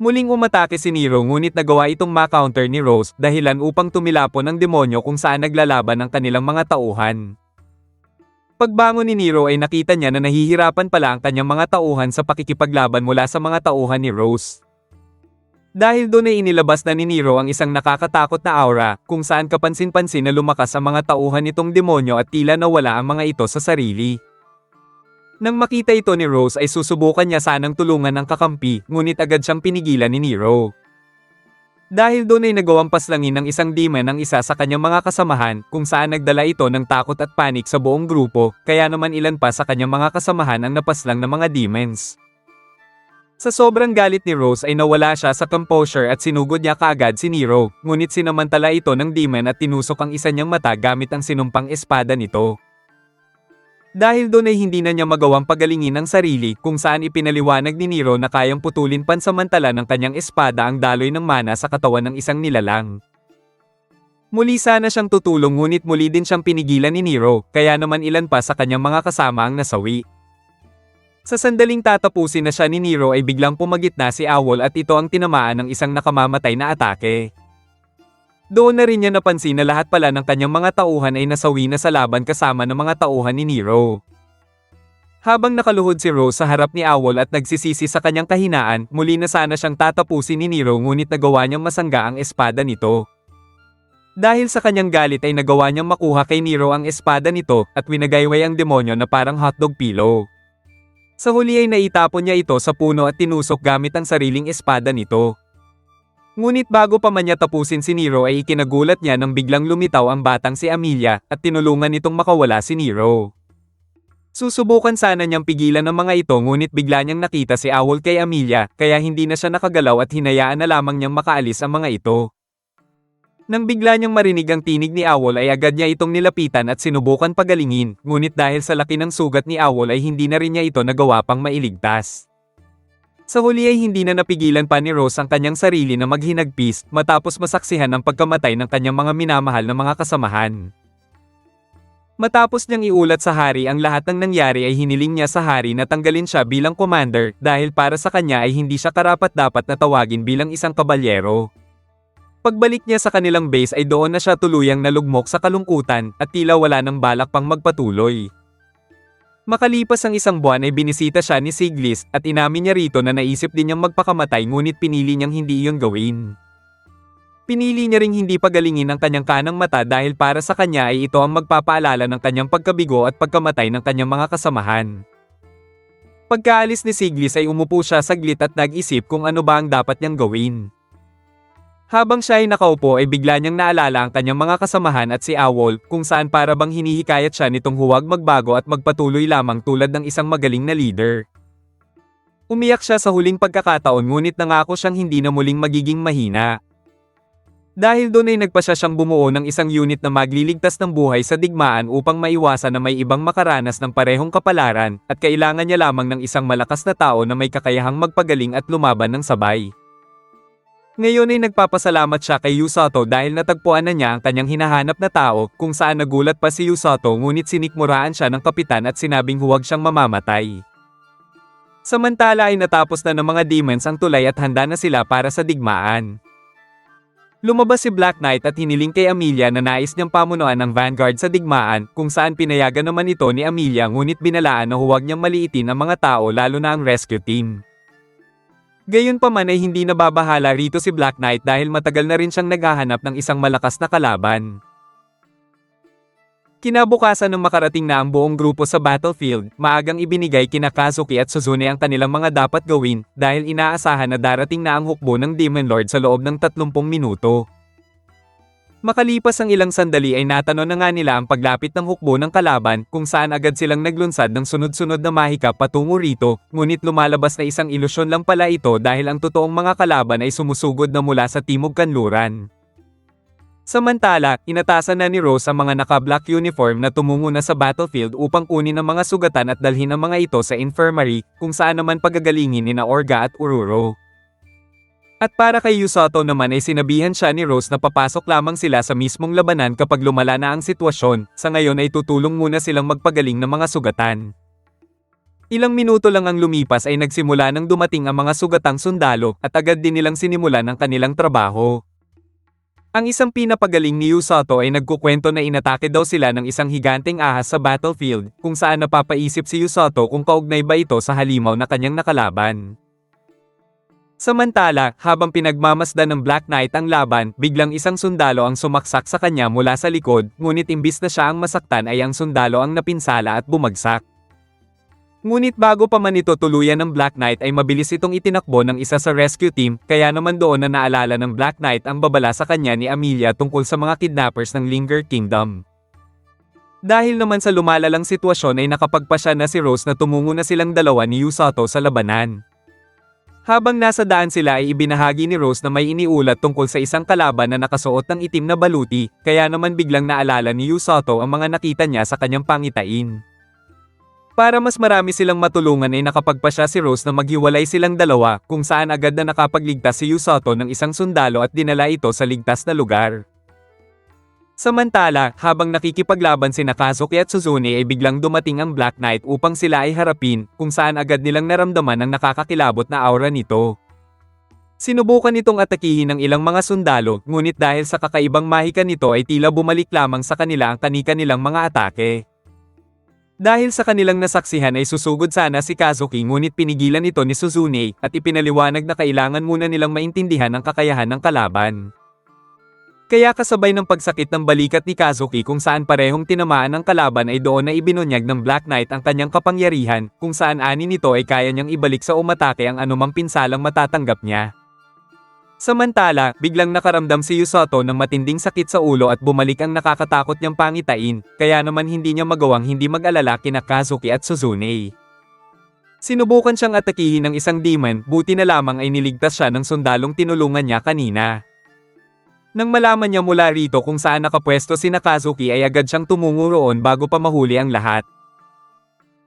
Muling umatake si Nero ngunit nagawa itong ma-counter ni Rose dahilan upang tumilapon ang demonyo kung saan naglalaban ang kanilang mga tauhan. Pagbangon ni Nero ay nakita niya na nahihirapan pala ang kanyang mga tauhan sa pakikipaglaban mula sa mga tauhan ni Rose. Dahil doon ay inilabas na ni Nero ang isang nakakatakot na aura, kung saan kapansin-pansin na lumakas ang mga tauhan nitong demonyo at tila nawala ang mga ito sa sarili. Nang makita ito ni Rose ay susubukan niya sanang tulungan ang kakampi, ngunit agad siyang pinigilan ni Nero. Dahil doon ay nagawang paslangin ng isang demon ang isa sa kanyang mga kasamahan, kung saan nagdala ito ng takot at panik sa buong grupo, kaya naman ilan pa sa kanyang mga kasamahan ang napaslang ng mga demons. Sa sobrang galit ni Rose ay nawala siya sa composure at sinugod niya kaagad si Nero, ngunit sinamantala ito ng demon at tinusok ang isa niyang mata gamit ang sinumpang espada nito. Dahil doon ay hindi na niya magawang pagalingin ang sarili, kung saan ipinaliwanag ni Nero na kayang putulin pansamantala ng kanyang espada ang daloy ng mana sa katawan ng isang nilalang. Muli sana siyang tutulong ngunit muli din siyang pinigilan ni Nero, kaya naman ilan pa sa kanyang mga kasama ang nasawi. Sa sandaling tatapusin na siya ni Nero ay biglang pumagitna si Owl at ito ang tinamaan ng isang nakamamatay na atake. Doon na rin niya napansin na lahat pala ng kanyang mga tauhan ay nasawi na sa laban kasama ng mga tauhan ni Nero. Habang nakaluhod si Rose sa harap ni Owl at nagsisisi sa kanyang kahinaan, muli na sana siyang tatapusin ni Nero ngunit nagawa niyang masangga ang espada nito. Dahil sa kanyang galit ay nagawa niyang makuha kay Nero ang espada nito at winagayway ang demonyo na parang hotdog pillow. Sa huli ay naitapon niya ito sa puno at tinusok gamit ang sariling espada nito. Ngunit bago pa man niya tapusin si Nero ay ikinagulat niya nang biglang lumitaw ang batang si Amelia at tinulungan nitong makawala si Nero. Susubukan sana niyang pigilan ng mga ito ngunit bigla niyang nakita si Owl kay Amelia kaya hindi na siya nakagalaw at hinayaan na lamang niyang makaalis ang mga ito. Nang bigla niyang marinig ang tinig ni Owl ay agad niya itong nilapitan at sinubukan pagalingin, ngunit dahil sa laki ng sugat ni Owl ay hindi na rin niya ito nagawa pang mailigtas. Sa huli ay hindi na napigilan pa ni Rose ang kanyang sarili na maghinagpis matapos masaksihan ang pagkamatay ng kanyang mga minamahal na mga kasamahan. Matapos niyang iulat sa hari ang lahat ng nangyari ay hiniling niya sa hari na tanggalin siya bilang commander dahil para sa kanya ay hindi siya karapat-dapat na tawagin bilang isang kabalyero. Pagbalik niya sa kanilang base ay doon na siya tuluyang nalugmok sa kalungkutan at tila wala ng balak pang magpatuloy. Makalipas ang isang buwan ay binisita siya ni Siglis at inamin niya rito na naisip din niyang magpakamatay ngunit pinili niyang hindi iyon gawin. Pinili niya ring hindi pagalingin ang kanyang kanang mata dahil para sa kanya ay ito ang magpapaalala ng kanyang pagkabigo at pagkamatay ng kanyang mga kasamahan. Pagkaalis ni Siglis ay umupo siya saglit at nag-isip kung ano ba ang dapat niyang gawin. Habang siya ay nakaupo ay bigla niyang naalala ang kanyang mga kasamahan at si Owl, kung saan para bang hinihikayat siya nitong huwag magbago at magpatuloy lamang tulad ng isang magaling na leader. Umiyak siya sa huling pagkakataon ngunit nangako siyang hindi na muling magiging mahina. Dahil doon ay nagpasya siyang bumuo ng isang unit na magliligtas ng buhay sa digmaan upang maiwasan na may ibang makaranas ng parehong kapalaran at kailangan niya lamang ng isang malakas na tao na may kakayahang magpagaling at lumaban ng sabay. Ngayon ay nagpapasalamat siya kay Yusato dahil natagpuan na niya ang kanyang hinahanap na tao, kung saan nagulat pa si Yusato ngunit sinikmuraan siya ng kapitan at sinabing huwag siyang mamamatay. Samantala ay natapos na ng mga demons ang tulay at handa na sila para sa digmaan. Lumabas si Black Knight at hiniling kay Amelia na nais niyang pamunuan ang vanguard sa digmaan, kung saan pinayagan naman ito ni Amelia ngunit binalaan na huwag niyang maliitin ang mga tao lalo na ang rescue team. Gayunpaman ay hindi nababahala rito si Black Knight dahil matagal na rin siyang naghahanap ng isang malakas na kalaban. Kinabukasan nang makarating na ang buong grupo sa battlefield, maagang ibinigay kina Kazuki at Suzune ang kanilang mga dapat gawin dahil inaasahan na darating na ang hukbo ng Demon Lord sa loob ng 30 minuto. Makalipas ang ilang sandali ay natanong na nga nila ang paglapit ng hukbo ng kalaban kung saan agad silang naglunsad ng sunod-sunod na mahika patungo rito, ngunit lumalabas na isang ilusyon lang pala ito dahil ang totoong mga kalaban ay sumusugod na mula sa Timog Kanluran. Samantala, inatasan na ni Rose ang mga naka-black uniform na tumungo na sa battlefield upang kunin ang mga sugatan at dalhin ang mga ito sa infirmary, kung saan naman pagagalingin ni Orga at Ururo. At para kay Yusato naman ay sinabihan siya ni Rose na papasok lamang sila sa mismong labanan kapag lumala na ang sitwasyon, sa ngayon ay tutulong muna silang magpagaling ng mga sugatan. Ilang minuto lang ang lumipas ay nagsimula nang dumating ang mga sugatang sundalo at agad din nilang sinimulan ang kanilang trabaho. Ang isang pinapagaling ni Yusato ay nagkukwento na inatake daw sila ng isang higanteng ahas sa battlefield, kung saan napapaisip si Yusato kung kaugnay ba ito sa halimaw na kanyang nakalaban. Samantala, habang pinagmamasdan ng Black Knight ang laban, biglang isang sundalo ang sumaksak sa kanya mula sa likod, ngunit imbis na siya ang masaktan ay ang sundalo ang napinsala at bumagsak. Ngunit bago pa man ito tuluyan ng Black Knight ay mabilis itong itinakbo ng isa sa rescue team, kaya naman doon na naalala ng Black Knight ang babala sa kanya ni Amelia tungkol sa mga kidnappers ng Linger Kingdom. Dahil naman sa lumalalang sitwasyon ay nakapagpasya na si Rose na tumungo na silang dalawa ni Yusato sa labanan. Habang nasa daan sila ay ibinahagi ni Rose na may iniulat tungkol sa isang kalaban na nakasuot ng itim na baluti, kaya naman biglang naalala ni Yusato ang mga nakita niya sa kanyang pangitain. Para mas marami silang matulungan ay nakapagpasya si Rose na maghiwalay silang dalawa, kung saan agad na nakapagligtas si Yusato ng isang sundalo at dinala ito sa ligtas na lugar. Samantala, habang nakikipaglaban sina Kazuki at Suzune ay biglang dumating ang Black Knight upang sila ay harapin, kung saan agad nilang naramdaman ang nakakakilabot na aura nito. Sinubukan itong atakihin ng ilang mga sundalo, ngunit dahil sa kakaibang mahika nito ay tila bumalik lamang sa kanila ang kani-kanilang mga atake. Dahil sa kanilang nasaksihan ay susugod sana si Kazuki ngunit pinigilan ito ni Suzune at ipinaliwanag na kailangan muna nilang maintindihan ang kakayahan ng kalaban. Kaya kasabay ng pagsakit ng balikat ni Kazuki kung saan parehong tinamaan ng kalaban ay doon na ibinunyag ng Black Knight ang kanyang kapangyarihan, kung saan ani nito ay kaya niyang ibalik sa umatake ang anumang pinsalang matatanggap niya. Samantala, biglang nakaramdam si Yusato ng matinding sakit sa ulo at bumalik ang nakakatakot niyang pangitain, kaya naman hindi niya magawang hindi mag-alala kina Kazuki at Suzune. Sinubukan siyang atakihin ng isang demon, buti na lamang ay niligtas siya ng sundalong tinulungan niya kanina. Nang malaman niya mula rito kung saan nakapwesto si Kazuki ay agad siyang tumungo roon bago pa mahuli ang lahat.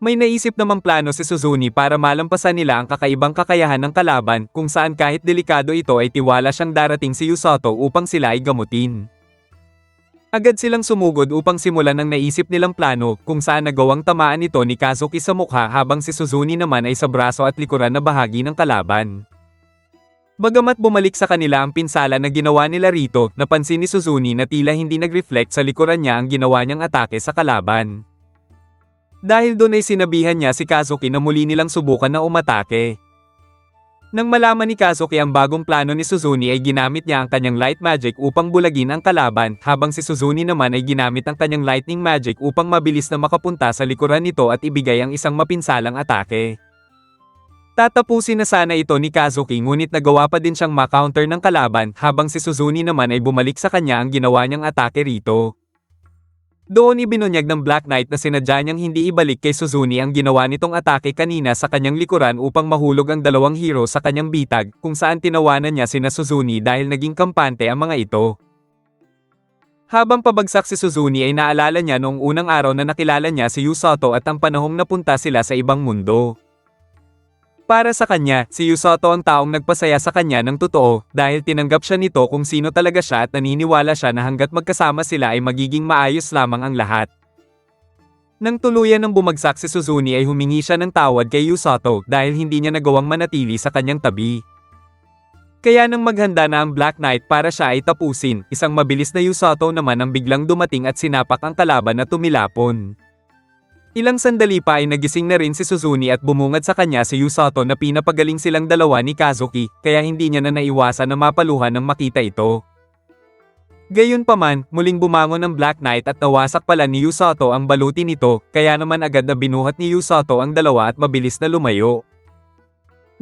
May naisip namang plano si Suzune para malampasan nila ang kakaibang kakayahan ng kalaban, kung saan kahit delikado ito ay tiwala siyang darating si Yusato upang sila ay gamutin. Agad silang sumugod upang simulan ang naisip nilang plano, kung saan nagawang tamaan ito ni Kazuki sa mukha habang si Suzune naman ay sa braso at likuran na bahagi ng kalaban. Bagamat bumalik sa kanila ang pinsala na ginawa nila rito, napansin ni Suzune na tila hindi nag-reflect sa likuran niya ang ginawa niyang atake sa kalaban. Dahil doon ay sinabihan niya si Kazuki na muli nilang subukan na umatake. Nang malaman ni Kazuki ang bagong plano ni Suzune ay ginamit niya ang kanyang light magic upang bulagin ang kalaban, habang si Suzune naman ay ginamit ang kanyang lightning magic upang mabilis na makapunta sa likuran nito at ibigay ang isang mapinsalang atake. Tatapusin na sana ito ni Kazuki ngunit nagawa pa din siyang ma-counter ng kalaban, habang si Suzune naman ay bumalik sa kanya ang ginawa niyang atake rito. Doon ibinunyag ng Black Knight na sinadya niyang hindi ibalik kay Suzune ang ginawa nitong atake kanina sa kanyang likuran upang mahulog ang dalawang hero sa kanyang bitag, kung saan tinawanan niya sina Suzune dahil naging kampante ang mga ito. Habang pabagsak si Suzune ay naalala niya noong unang araw na nakilala niya si Yusato at ang panahong napunta sila sa ibang mundo. Para sa kanya, si Yusato ang taong nagpasaya sa kanya ng totoo, dahil tinanggap siya nito kung sino talaga siya at naniniwala siya na hanggat magkasama sila ay magiging maayos lamang ang lahat. Nang tuluyan ng bumagsak si Suzune ay humingi siya ng tawad kay Yusato dahil hindi niya nagawang manatili sa kanyang tabi. Kaya nang maghanda na ang Black Knight para siya ay tapusin, isang mabilis na Yusato naman ang biglang dumating at sinapak ang kalaban na tumilapon. Ilang sandali pa ay nagising na rin si Suzune at bumungad sa kanya si Yusato na pinapagaling silang dalawa ni Kazuki, kaya hindi niya na naiwasan na mapaluhan nang makita ito. Gayunpaman, muling bumangon ang Black Knight at nawasak pala ni Yusato ang baluti nito, kaya naman agad na binuhat ni Yusato ang dalawa at mabilis na lumayo.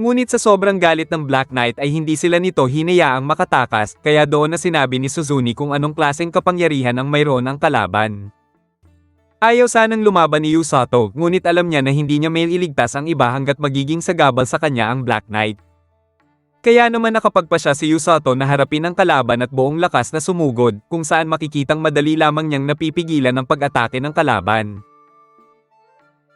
Ngunit sa sobrang galit ng Black Knight ay hindi sila nito hinayaang makatakas, kaya doon na sinabi ni Suzune kung anong klaseng kapangyarihan ang mayroon ang kalaban. Ayaw sanang lumaban ni Yusato, ngunit alam niya na hindi niya may iligtas ang iba hanggat magiging sagabal sa kanya ang Black Knight. Kaya naman nakapagpasya si Yusato na harapin ang kalaban at buong lakas na sumugod, kung saan makikitang madali lamang niyang napipigilan ang pag-atake ng kalaban.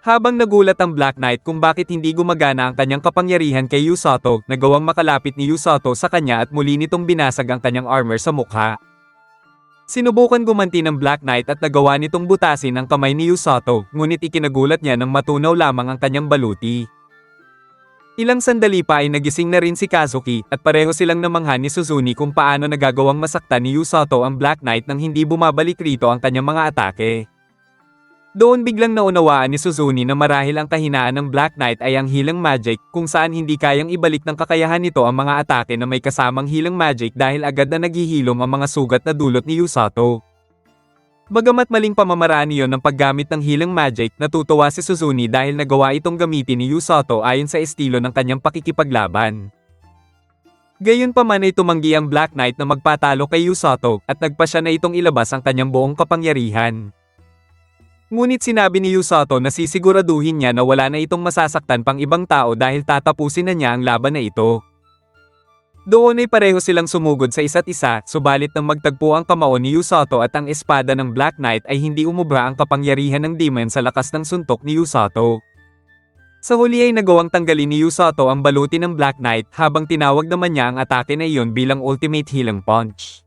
Habang nagulat ang Black Knight kung bakit hindi gumagana ang kanyang kapangyarihan kay Yusato, nagawang makalapit ni Yusato sa kanya at muli nitong binasag ang kanyang armor sa mukha. Sinubukan gumanti ng Black Knight at nagawa nitong butasin ang kamay ni Yusato, ngunit ikinagulat niya nang matunaw lamang ang kanyang baluti. Ilang sandali pa ay nagising na rin si Kazuki, at pareho silang namangha ni Suzune kung paano nagagawang masaktan ni Yusato ang Black Knight nang hindi bumabalik rito ang kanyang mga atake. Doon biglang naunawaan ni Suzune na marahil ang kahinaan ng Black Knight ay ang healing magic, kung saan hindi kayang ibalik ng kakayahan nito ang mga atake na may kasamang healing magic dahil agad na naghihilom ang mga sugat na dulot ni Yusato. Bagamat maling pamamaraan iyon ng paggamit ng healing magic, natutuwa si Suzune dahil nagawa itong gamitin ni Yusato ayon sa estilo ng kanyang pakikipaglaban. Gayunpaman ay tumanggi ang Black Knight na magpatalo kay Yusato at nagpa siya na itong ilabas ang kanyang buong kapangyarihan. Ngunit sinabi ni Yusato na sisiguraduhin niya na wala na itong masasaktan pang ibang tao dahil tatapusin na niya ang laban na ito. Doon ay pareho silang sumugod sa isa't isa, subalit nang magtagpo ang kamao ni Yusato at ang espada ng Black Knight ay hindi umubra ang kapangyarihan ng demon sa lakas ng suntok ni Yusato. Sa huli ay nagawang tanggalin ni Yusato ang baluti ng Black Knight habang tinawag naman niya ang atake na iyon bilang ultimate healing punch.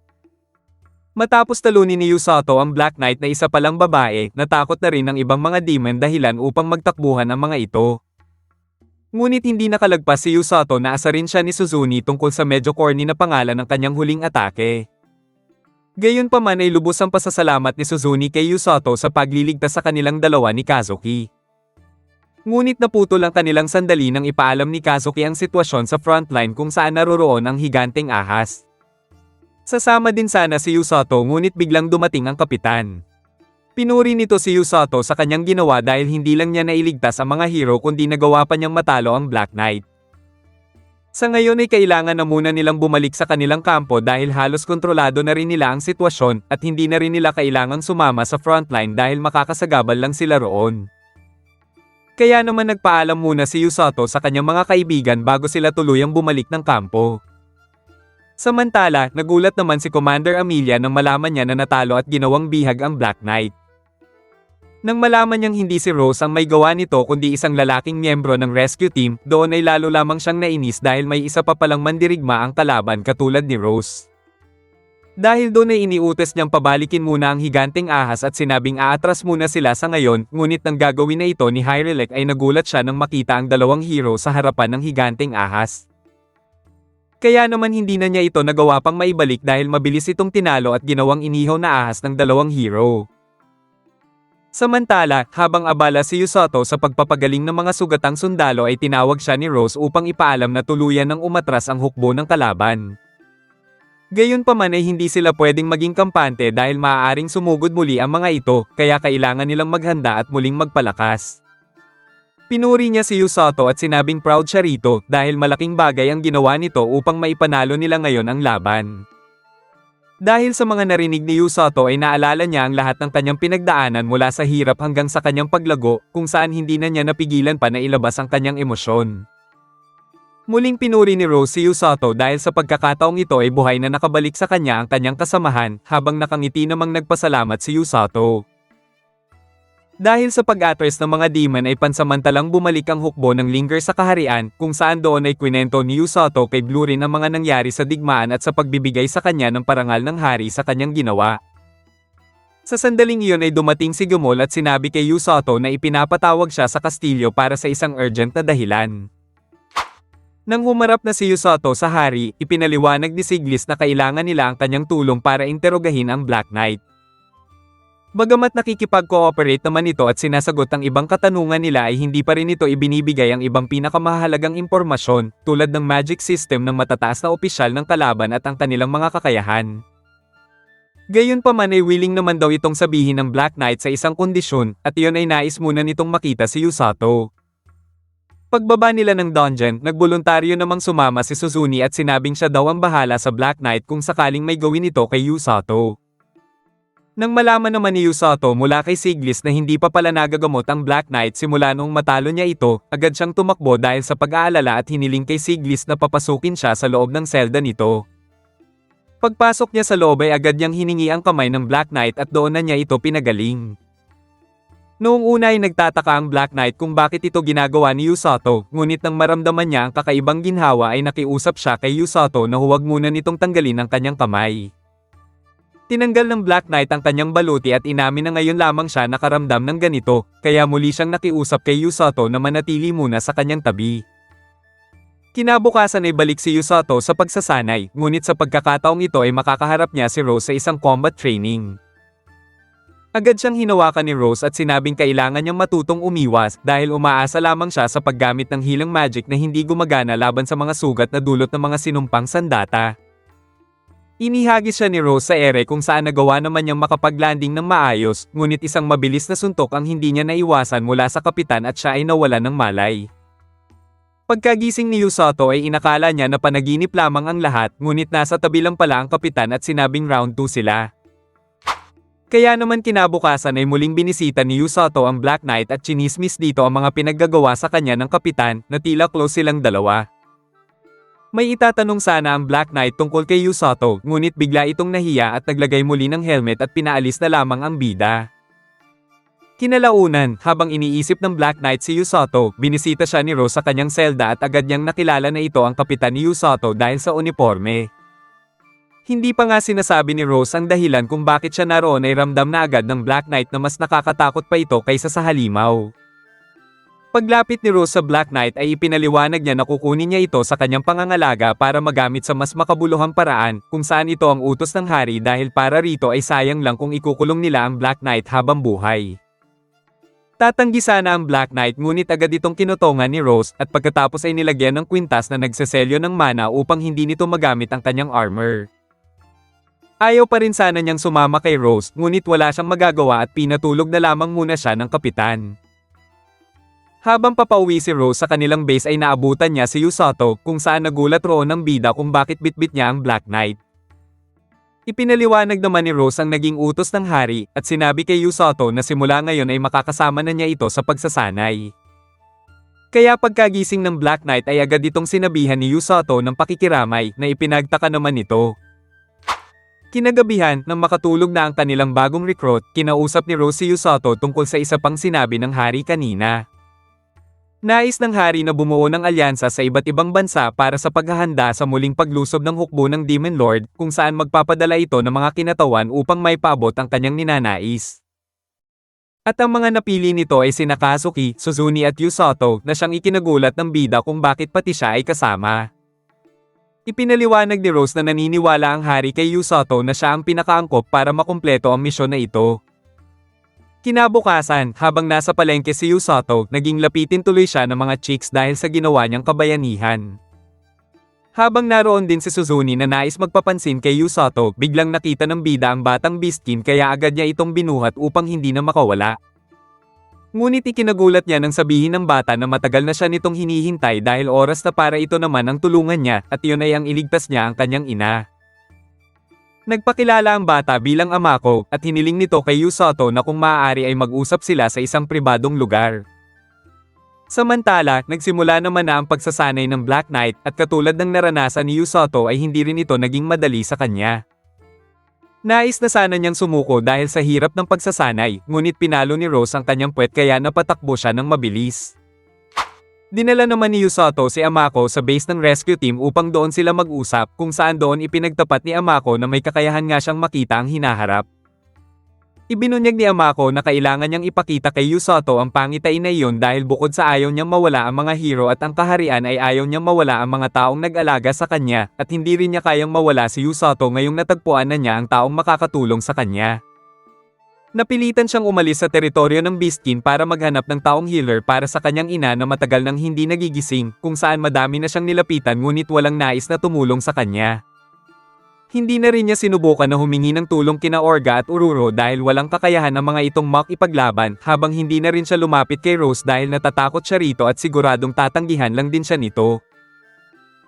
Matapos talunin ni Yusato ang Black Knight na isa palang babae, natakot na rin ang ibang mga demon dahilan upang magtakbuhan ang mga ito. Ngunit hindi nakalagpas si Yusato na asarin siya ni Suzune tungkol sa medyo corny na pangalan ng kanyang huling atake. Gayunpaman ay lubos ang pasasalamat ni Suzune kay Yusato sa pagliligtas sa kanilang dalawa ni Kazuki. Ngunit naputol ang kanilang sandali nang ipaalam ni Kazuki ang sitwasyon sa frontline kung saan naroroon ang higanteng ahas. Sasama din sana si Yusato ngunit biglang dumating ang kapitan. Pinuri nito si Yusato sa kanyang ginawa dahil hindi lang niya nailigtas ang mga hero kundi nagawa pa niyang matalo ang Black Knight. Sa ngayon ay kailangan na muna nilang bumalik sa kanilang kampo dahil halos kontrolado na rin nila ang sitwasyon at hindi na rin nila kailangang sumama sa frontline dahil makakasagabal lang sila roon. Kaya naman nagpaalam muna si Yusato sa kanyang mga kaibigan bago sila tuluyang bumalik ng kampo. Samantala, nagulat naman si Commander Amelia nang malaman niya na natalo at ginawang bihag ang Black Knight. Nang malaman niyang hindi si Rose ang may gawa nito kundi isang lalaking miyembro ng rescue team, doon ay lalo lamang siyang nainis dahil may isa pa palang mandirigma ang kalaban katulad ni Rose. Dahil doon ay iniutos niyang pabalikin muna ang higanteng ahas at sinabing aatras muna sila sa ngayon, ngunit nang gagawin na ito ni Hyrelek ay nagulat siya nang makita ang dalawang hero sa harapan ng higanteng ahas. Kaya naman hindi na niya ito nagawa pang maibalik dahil mabilis itong tinalo at ginawang inihaw na ahas ng dalawang hero. Samantala, habang abala si Yusato sa pagpapagaling ng mga sugatang sundalo ay tinawag siya ni Rose upang ipaalam na tuluyan ng umatras ang hukbo ng kalaban. Gayunpaman ay hindi sila pwedeng maging kampante dahil maaaring sumugod muli ang mga ito, kaya kailangan nilang maghanda at muling magpalakas. Pinuri niya si Yusato at sinabing proud siya rito dahil malaking bagay ang ginawa nito upang maipanalo nila ngayon ang laban. Dahil sa mga narinig ni Yusato ay naalala niya ang lahat ng kanyang pinagdaanan mula sa hirap hanggang sa kanyang paglago, kung saan hindi na niya napigilan pa na ilabas ang kanyang emosyon. Muling pinuri ni Rose si Yusato dahil sa pagkakataong ito ay buhay na nakabalik sa kanya ang kanyang kasamahan, habang nakangiti namang nagpasalamat si Yusato. Dahil sa pag-atras ng mga demon ay pansamantalang bumalik ang hukbo ng Linger sa kaharian, kung saan doon ay kwento ni Yusato kay Blue rin ang mga nangyari sa digmaan at sa pagbibigay sa kanya ng parangal ng hari sa kanyang ginawa. Sa sandaling iyon ay dumating si Gumoll at sinabi kay Yusato na ipinapatawag siya sa kastilyo para sa isang urgent na dahilan. Nang humarap na si Yusato sa hari, ipinaliwanag ni Siglis na kailangan nila ang kanyang tulong para interogahin ang Black Knight. Bagamat nakikipag-cooperate naman ito at sinasagot ang ibang katanungan nila ay hindi pa rin ito ibinibigay ang ibang pinakamahalagang impormasyon, tulad ng magic system ng matataas na opisyal ng kalaban at ang kanilang mga kakayahan. Gayunpaman ay willing naman daw itong sabihin ng Black Knight sa isang kondisyon, at iyon ay nais muna nitong makita si Yusato. Pagbaba nila ng dungeon, nagboluntaryo namang sumama si Suzune at sinabing siya daw ang bahala sa Black Knight kung sakaling may gawin ito kay Yusato. Nang malaman naman ni Yusato mula kay Siglis na hindi pa pala nagagamot ang Black Knight simula noong matalo niya ito, agad siyang tumakbo dahil sa pag-aalala at hiniling kay Siglis na papasukin siya sa loob ng selda nito. Pagpasok niya sa loob ay agad niyang hiningi ang kamay ng Black Knight at doon na niya ito pinagaling. Noong una ay nagtataka ang Black Knight kung bakit ito ginagawa ni Yusato, ngunit nang maramdaman niya ang kakaibang ginhawa ay nakiusap siya kay Yusato na huwag muna nitong tanggalin ang kanyang kamay. Tinanggal ng Black Knight ang kanyang baluti at inamin na ngayon lamang siya nakaramdam ng ganito, kaya muli siyang nakiusap kay Yusato na manatili muna sa kanyang tabi. Kinabukasan ay balik si Yusato sa pagsasanay, ngunit sa pagkakataong ito ay makakaharap niya si Rose sa isang combat training. Agad siyang hinawakan ni Rose at sinabing kailangan niyang matutong umiwas dahil umaasa lamang siya sa paggamit ng healing magic na hindi gumagana laban sa mga sugat na dulot ng mga sinumpang sandata. Inihagis siya ni Rose sa ere kung saan nagawa naman niyang makapag-landing ng maayos, ngunit isang mabilis na suntok ang hindi niya naiwasan mula sa kapitan at siya ay nawalan ng malay. Pagkagising ni Yusato ay inakala niya na panaginip lamang ang lahat, ngunit nasa tabi lang pala ang kapitan at sinabing round 2 sila. Kaya naman kinabukasan ay muling binisita ni Yusato ang Black Knight at chinismis dito ang mga pinaggagawa sa kanya ng kapitan, na tila close silang dalawa. May itatanong sana ang Black Knight tungkol kay Yusato, ngunit bigla itong nahiya at naglagay muli ng helmet at pinaalis na lamang ang bida. Kinalaunan, habang iniisip ng Black Knight si Yusato, binisita siya ni Rose sa kanyang selda at agad niyang nakilala na ito ang kapitan ni Yusato dahil sa uniforme. Hindi pa nga sinasabi ni Rose ang dahilan kung bakit siya naroon ay ramdam na agad ng Black Knight na mas nakakatakot pa ito kaysa sa halimaw. Paglapit ni Rose sa Black Knight ay ipinaliwanag niya na kukunin niya ito sa kanyang pangangalaga para magamit sa mas makabuluhang paraan, kung saan ito ang utos ng hari dahil para rito ay sayang lang kung ikukulong nila ang Black Knight habang buhay. Tatanggi sana ang Black Knight ngunit agad itong kinutongan ni Rose at pagkatapos ay nilagyan ng kwintas na nagseselyo ng mana upang hindi nito magamit ang kanyang armor. Ayaw pa rin sana niyang sumama kay Rose, ngunit wala siyang magagawa at pinatulog na lamang muna siya ng kapitan. Habang papauwi si Rose sa kanilang base ay naabutan niya si Yusato, kung saan nagulat roon ng bida kung bakit bitbit niya ang Black Knight. Ipinaliwanag naman ni Rose ang naging utos ng hari, at sinabi kay Yusato na simula ngayon ay makakasama na niya ito sa pagsasanay. Kaya pagkagising ng Black Knight ay agad itong sinabihan ni Yusato ng pakikiramay, na ipinagtaka naman ito. Kinagabihan, nang makatulog na ang kanilang bagong recruit, kinausap ni Rose si Yusato tungkol sa isa pang sinabi ng hari kanina. Nais ng hari na bumuo ng alyansa sa iba't ibang bansa para sa paghahanda sa muling paglusob ng hukbo ng Demon Lord, kung saan magpapadala ito ng mga kinatawan upang may paabot ang kanyang ninanais. At ang mga napili nito ay sina Kazuki, Suzune at Yusato, na siyang ikinagulat ng bida kung bakit pati siya ay kasama. Ipinaliwanag ni Rose na naniniwala ang hari kay Yusato na siya ang pinakaangkop para makumpleto ang misyon na ito. Kinabukasan, habang nasa palengke si Yusato, naging lapitin tuloy siya ng mga chicks dahil sa ginawa niyang kabayanihan. Habang naroon din si Suzune na nais magpapansin kay Yusato, biglang nakita ng bida ang batang Beastkin kaya agad niya itong binuhat upang hindi na makawala. Ngunit ikinagulat niya nang sabihin ng bata na matagal na siya nitong hinihintay dahil oras na para ito naman ang tulungan niya, at iyon ay ang iligtas niya ang kanyang ina. Nagpakilala ang bata bilang Amako, at hiniling nito kay Yusato na kung maaari ay mag-usap sila sa isang pribadong lugar. Samantala, nagsimula naman na ang pagsasanay ng Black Knight, at katulad ng naranasan ni Yusato ay hindi rin ito naging madali sa kanya. Nais na sana niyang sumuko dahil sa hirap ng pagsasanay, ngunit pinalo ni Rose ang kanyang puwet kaya napatakbo siya ng mabilis. Dinala naman ni Yusato si Amako sa base ng rescue team upang doon sila mag-usap, kung saan doon ipinagtapat ni Amako na may kakayahan nga siyang makita ang hinaharap. Ibinunyag ni Amako na kailangan niyang ipakita kay Yusato ang pangitain na iyon dahil bukod sa ayaw niyang mawala ang mga hero at ang kaharian ay ayaw niyang mawala ang mga taong nag-alaga sa kanya, at hindi rin niya kayang mawala si Yusato ngayong natagpuan na niya ang taong makakatulong sa kanya. Napilitan siyang umalis sa teritoryo ng Beastkin para maghanap ng taong healer para sa kanyang ina na matagal nang hindi nagigising, kung saan madami na siyang nilapitan ngunit walang nais na tumulong sa kanya. Hindi na rin niya sinubukan na humingi ng tulong kina Orga at Ururo dahil walang kakayahan ang mga itong mock ipaglaban, habang hindi na rin siya lumapit kay Rose dahil natatakot siya rito at siguradong tatanggihan lang din siya nito.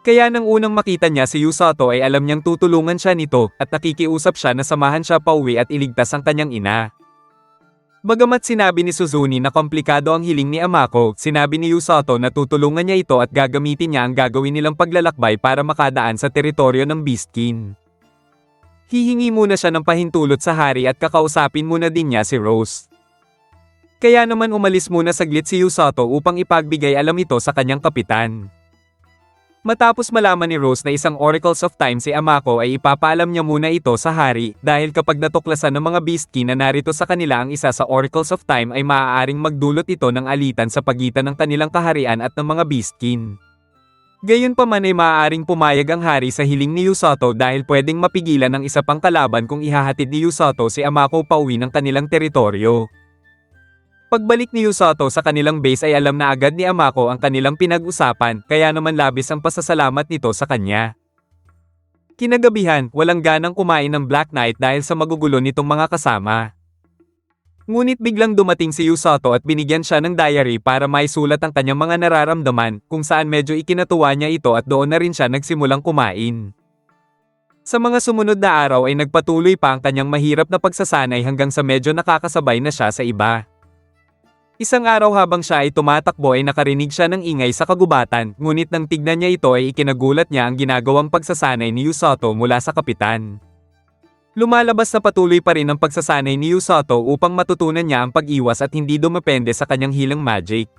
Kaya nang unang makita niya si Yusato ay alam niyang tutulungan siya nito, at nakikiusap siya na samahan siya pauwi at iligtas ang kanyang ina. Bagamat sinabi ni Suzune na komplikado ang hiling ni Amako, sinabi ni Yusato na tutulungan niya ito at gagamitin niya ang gagawin nilang paglalakbay para makadaan sa teritoryo ng Beastkin. Hihingi muna siya ng pahintulot sa hari at kakausapin muna din niya si Rose. Kaya naman umalis muna saglit si Yusato upang ipagbigay alam ito sa kanyang kapitan. Matapos malaman ni Rose na isang Oracles of Time si Amako ay ipapaalam niya muna ito sa hari, dahil kapag natuklasan ng mga Beastkin na narito sa kanila ang isa sa Oracles of Time ay maaaring magdulot ito ng alitan sa pagitan ng kanilang kaharian at ng mga Beastkin. Gayunpaman ay maaaring pumayag ang hari sa hiling ni Yusato dahil pwedeng mapigilan ang isa pang kalaban kung ihahatid ni Yusato si Amako pauwi ng kanilang teritoryo. Pagbalik ni Yusato sa kanilang base ay alam na agad ni Amako ang kanilang pinag-usapan, kaya naman labis ang pasasalamat nito sa kanya. Kinagabihan, walang ganang kumain ng Black Knight dahil sa magugulo nitong mga kasama. Ngunit biglang dumating si Yusato at binigyan siya ng diary para maisulat ang kanyang mga nararamdaman, kung saan medyo ikinatuwa niya ito at doon na rin siya nagsimulang kumain. Sa mga sumunod na araw ay nagpatuloy pa ang kanyang mahirap na pagsasanay hanggang sa medyo nakakasabay na siya sa iba. Isang araw habang siya ay tumatakbo ay nakarinig siya ng ingay sa kagubatan, ngunit nang tignan niya ito ay ikinagulat niya ang ginagawang pagsasanay ni Yusato mula sa kapitan. Lumalabas na patuloy pa rin ang pagsasanay ni Yusato upang matutunan niya ang pag-iwas at hindi dumepende sa kanyang hilang magic.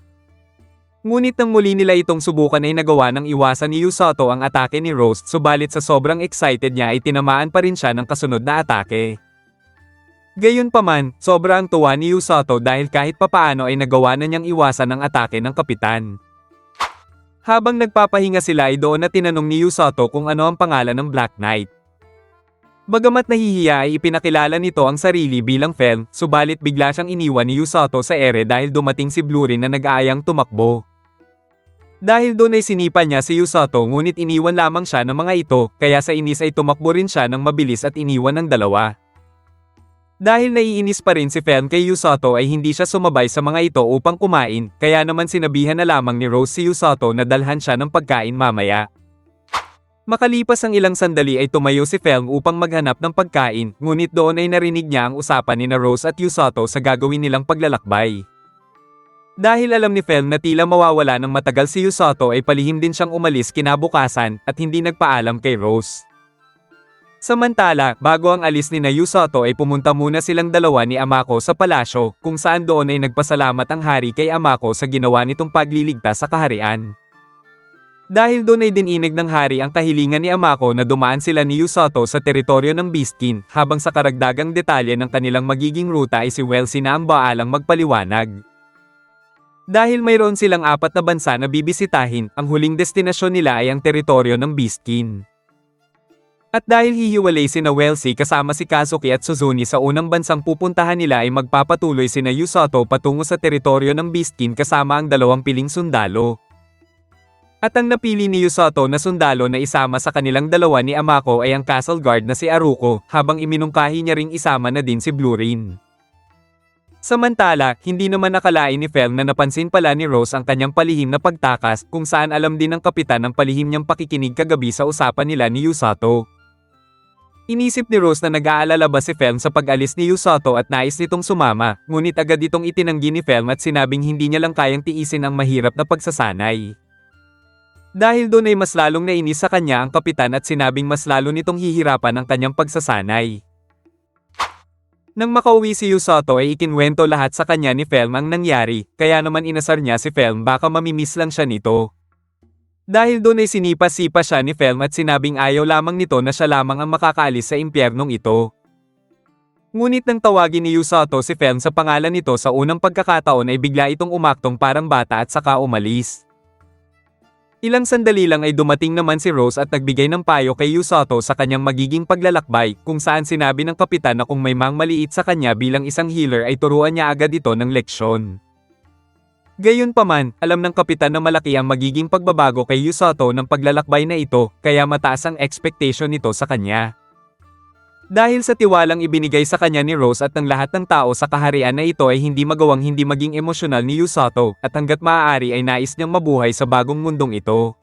Ngunit nang muli nila itong subukan ay nagawa ng iwasan ni Yusato ang atake ni Rose, subalit sa sobrang excited niya ay tinamaan pa rin siya ng kasunod na atake. Gayunpaman, sobra ang tuwa ni Yusato dahil kahit papaano ay nagawa na niyang iwasan ang atake ng kapitan. Habang nagpapahinga sila ay doon na tinanong ni Yusato kung ano ang pangalan ng Black Knight. Bagamat nahihiya ay ipinakilala nito ang sarili bilang Fel, subalit bigla siyang iniwan ni Yusato sa ere dahil dumating si Blue Rin na nag-aayang tumakbo. Dahil doon ay sinipa niya si Yusato ngunit iniwan lamang siya ng mga ito, kaya sa inis ay tumakbo rin siya ng mabilis at iniwan ng dalawa. Dahil naiinis pa rin si Fel kay Yusato ay hindi siya sumabay sa mga ito upang kumain, kaya naman sinabihan na lamang ni Rose si Yusato na dalhan siya ng pagkain mamaya. Makalipas ang ilang sandali ay tumayo si Fel upang maghanap ng pagkain, ngunit doon ay narinig niya ang usapan ni Rose at Yusato sa gagawin nilang paglalakbay. Dahil alam ni Fel na tila mawawala ng matagal si Yusato ay palihim din siyang umalis kinabukasan at hindi nagpaalam kay Rose. Samantala, bago ang alis ni Yusato ay pumunta muna silang dalawa ni Amako sa palasyo, kung saan doon ay nagpasalamat ang hari kay Amako sa ginawa nitong pagliligtas sa kaharian. Dahil doon ay dininig ng hari ang kahilingan ni Amako na dumaan sila ni Yusato sa teritoryo ng Beastkin, habang sa karagdagang detalye ng kanilang magiging ruta ay si Welsi na ang baalang magpaliwanag. Dahil mayroon silang 4 na bansa na bibisitahin, ang huling destinasyon nila ay ang teritoryo ng Beastkin. At dahil hihiwalay sina Welsi kasama si Kazuki at Suzuni sa unang bansang pupuntahan nila ay magpapatuloy sina Yusato patungo sa teritoryo ng Beastkin kasama ang 2 piling sundalo. At ang napili ni Yusato na sundalo na isama sa kanilang dalawa ni Amako ay ang castle guard na si Aruko, habang iminungkahi niya ring isama na din si Blue Rin. Samantala, hindi naman nakalain ni Fel na napansin pala ni Rose ang kanyang palihim na pagtakas, kung saan alam din ng kapitan ang palihim niyang pakikinig kagabi sa usapan nila ni Yusato. Inisip ni Rose na nag-aalala ba si Fel sa pag-alis ni Yusato at nais nitong sumama, ngunit agad itong itinanggi ni Fel at sinabing hindi niya lang kayang tiisin ang mahirap na pagsasanay. Dahil doon ay mas lalong nainis sa kanya ang kapitan at sinabing mas lalo nitong hihirapan ang kanyang pagsasanay. Nang makauwi si Yusato ay ikinwento lahat sa kanya ni Fel ang nangyari, kaya naman inasar niya si Fel baka mamimiss lang siya nito. Dahil doon ay sinipa-sipa siya ni Fel at sinabing ayaw lamang nito na siya lamang ang makakaalis sa impyernong ito. Ngunit nang tawagin ni Yusato si Fel sa pangalan nito sa unang pagkakataon ay bigla itong umaktong parang bata at saka umalis. Ilang sandali lang ay dumating naman si Rose at nagbigay ng payo kay Yusato sa kanyang magiging paglalakbay, kung saan sinabi ng kapitan na kung may mang maliit sa kanya bilang isang healer ay turuan niya agad ito ng leksyon. Gayunpaman, alam ng kapitan na malaki ang magiging pagbabago kay Yusato ng paglalakbay na ito, kaya mataas ang expectation nito sa kanya. Dahil sa tiwalang ibinigay sa kanya ni Rose at ng lahat ng tao sa kaharian na ito ay hindi magawang hindi maging emosyonal ni Yusato, at hanggat maaari ay nais niyang mabuhay sa bagong mundong ito.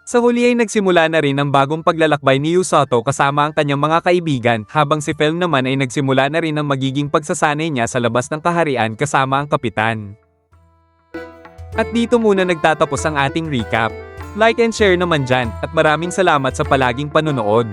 Sa huli ay nagsimula na rin ang bagong paglalakbay ni Yusato kasama ang kanyang mga kaibigan, habang si Fel naman ay nagsimula na rin ang magiging pagsasanay niya sa labas ng kaharian kasama ang kapitan. At dito muna nagtatapos ang ating recap. Like and share naman dyan, at maraming salamat sa palaging panonood.